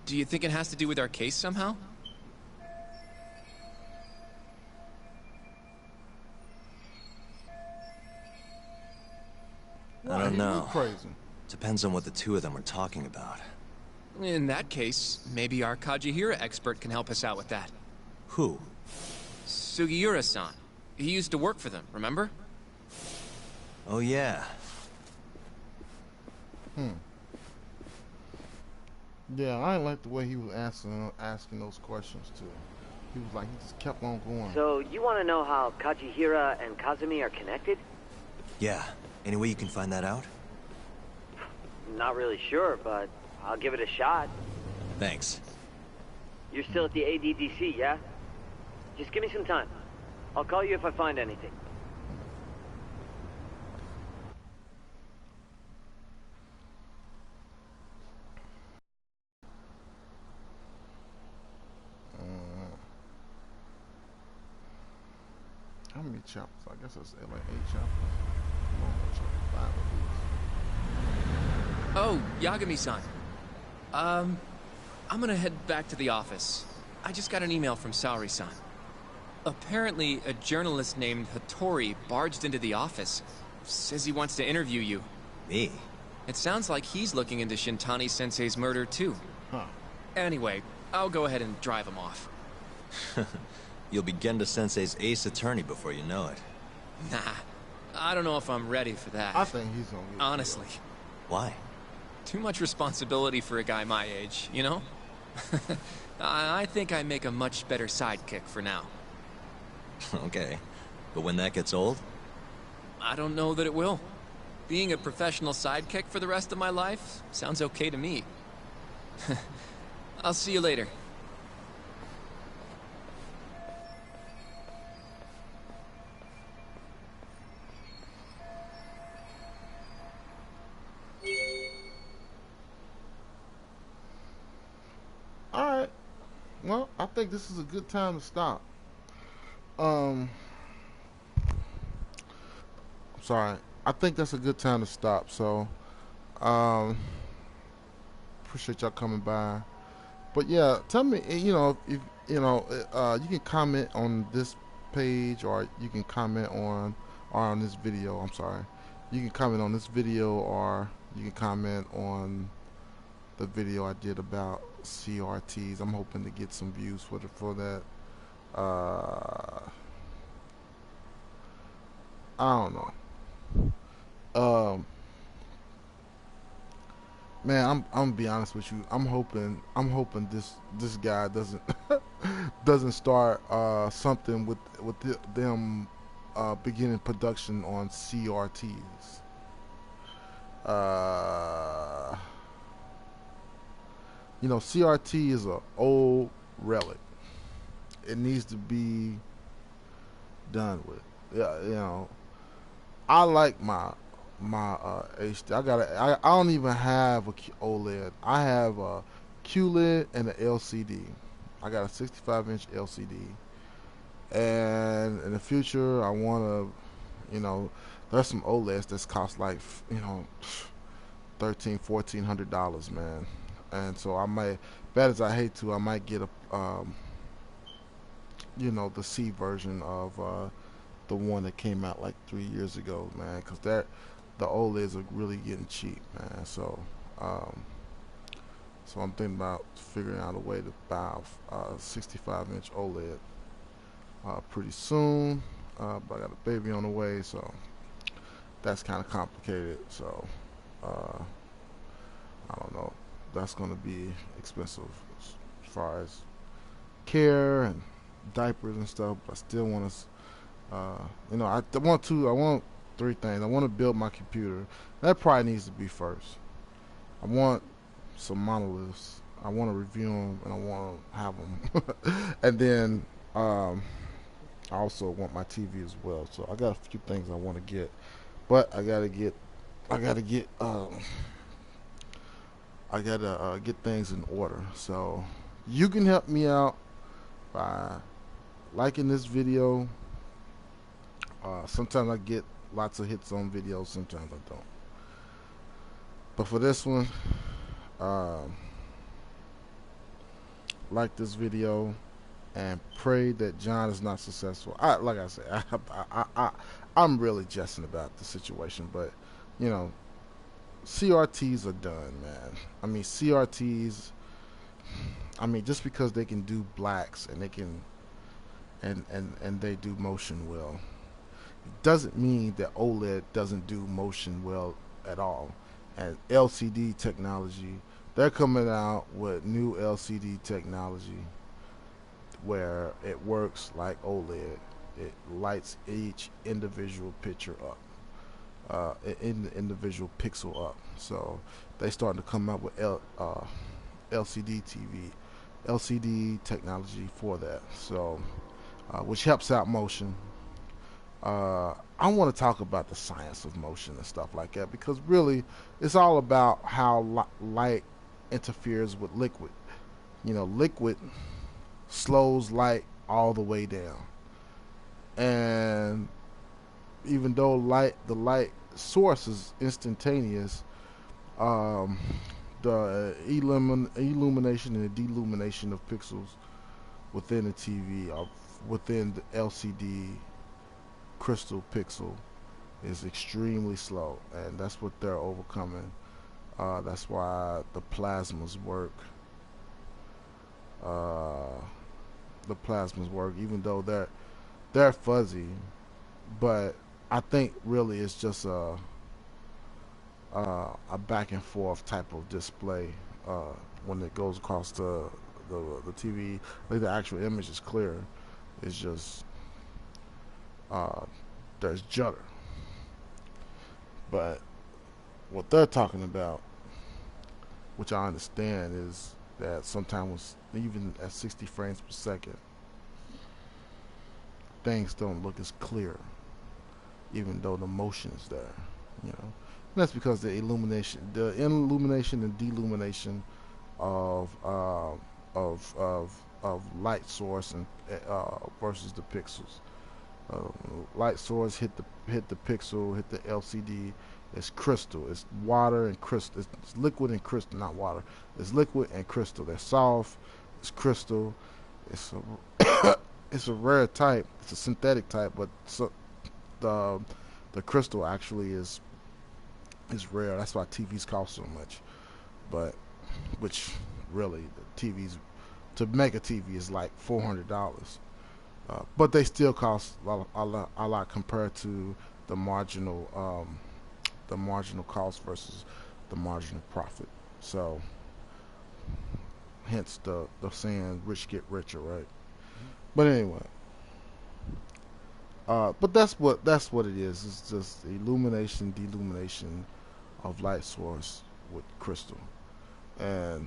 Do you think it has to do with our case somehow? I don't know. Crazy. Depends on what the two of them are talking about. In that case, maybe our Kajihira expert can help us out with that. Who? Sugiura-san. He used to work for them, remember? Oh, yeah. Yeah, I didn't like the way he was asking those questions too. He was like, he just kept on going. So, you want to know how Kajihira and Kazumi are connected? Yeah. Any way you can find that out? Not really sure, but I'll give it a shot. Thanks. You're still at the ADDC, yeah? Just give me some time. I'll call you if I find anything. How many chapters? I guess it's like 8 chapters. Chapter 5 Oh, Yagami-san. I'm gonna head back to the office. I just got an email from Saori-san. Apparently, a journalist named Hattori barged into the office. Says he wants to interview you. Me? It sounds like he's looking into Shintani-sensei's murder, too. Huh. Anyway, I'll go ahead and drive him off. You'll be Genda-sensei's ace attorney before you know it. Nah, I don't know if I'm ready for that. I think he's gonna get honestly. killed. Why? Too much responsibility for a guy my age, you know? I think I make a much better sidekick for now. Okay. But when that gets old? I don't know that it will. Being a professional sidekick for the rest of my life sounds okay to me. I'll see you later. Alright. Well, I think this is a good time to stop. I'm sorry. I think that's a good time to stop. So, appreciate y'all coming by. But yeah, tell me, you know, if you know, you can comment on this page, or you can comment on this video. I'm sorry. You can comment on this video, or you can comment on the video I did about CRTs. I'm hoping to get some views for that. I don't know. Man, I'm gonna be honest with you. I'm hoping this guy doesn't start something with them beginning production on CRTs. You know, CRT is an old relic. It needs to be done with. Yeah, you know, I like my HD. I don't even have a OLED. I have a QLED and an LCD. I got a 65-inch LCD, and in the future, I want to, there's some OLEDs that cost like, $1,300-$1,400, man. And so I might, bad as I hate to, I might get a, the C version of the one that came out like 3 years ago, man, because the OLEDs are really getting cheap, man. So I'm thinking about figuring out a way to buy a 65-inch OLED pretty soon. But I got a baby on the way, so that's kind of complicated. So I don't know. That's going to be expensive as far as care and diapers and stuff. But I still want to, I want three things. I want to build my computer. That probably needs to be first. I want some monoliths. I want to review them, and I want to have them. And then I also want my TV as well. So I got a few things I want to get, but I gotta get things in order. So you can help me out by liking this video. Sometimes I get lots of hits on videos, sometimes I don't. But for this one, like this video and pray that John is not successful. Like I said, I'm really jesting about the situation, but CRTs are done, man. I mean, CRTs. I mean, just because they can do blacks and they can, and they do motion well, it doesn't mean that OLED doesn't do motion well at all. And LCD technology, they're coming out with new LCD technology where it works like OLED. It lights each individual picture up, individual pixel up. So they starting to come up with LCD TV, LCD technology for that. So which helps out motion. I want to talk about the science of motion and stuff like that, because really it's all about how light interferes with liquid. Liquid slows light all the way down, and even though the light source is instantaneous, the illumination and the delumination of pixels within the TV or within the LCD crystal pixel is extremely slow, and that's what they're overcoming. That's why the plasmas work. Even though they're fuzzy, but I think really it's just a back and forth type of display when it goes across the TV. Like the actual image is clear. It's just there's judder. But what they're talking about, which I understand, is that sometimes even at 60 frames per second, things don't look as clear, even though the motion is there. And that's because the illumination and delumination of light source and versus the pixels. Light source hit the pixel, hit the LCD. It's crystal. It's water and crystal. It's liquid and crystal, not water. It's liquid and crystal. They're soft. It's crystal. It's a rare type. It's a synthetic type, but the crystal actually is rare. That's why TVs cost so much. But which really the TVs, to make a TV is like $400. But they still cost a lot compared to the marginal cost versus the marginal profit. So hence the saying, rich get richer, right? But anyway, but that's what it is. It's just illumination, delumination of light source with crystal, and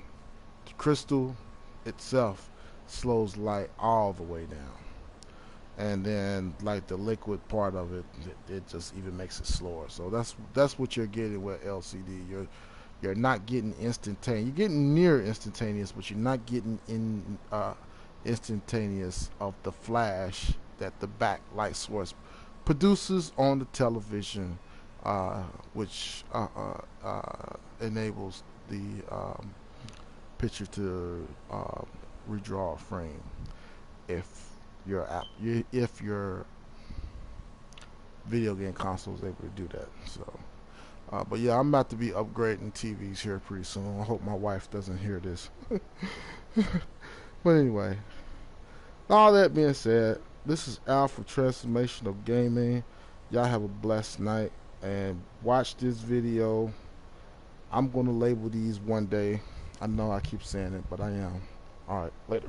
the crystal itself slows light all the way down. And then, like the liquid part of it, it just even makes it slower. So that's what you're getting with LCD. you're not getting instantaneous. You're getting near instantaneous, but you're not getting in instantaneous of the flash that the backlight source produces on the television, which enables the picture to redraw a frame. If your video game console is able to do that. So, but yeah, I'm about to be upgrading TVs here pretty soon. I hope my wife doesn't hear this. But anyway, all that being said, this is Al for Transformational Gaming. Y'all have a blessed night and watch this video. I'm gonna label these one day. I know I keep saying it, but I am. All right, later.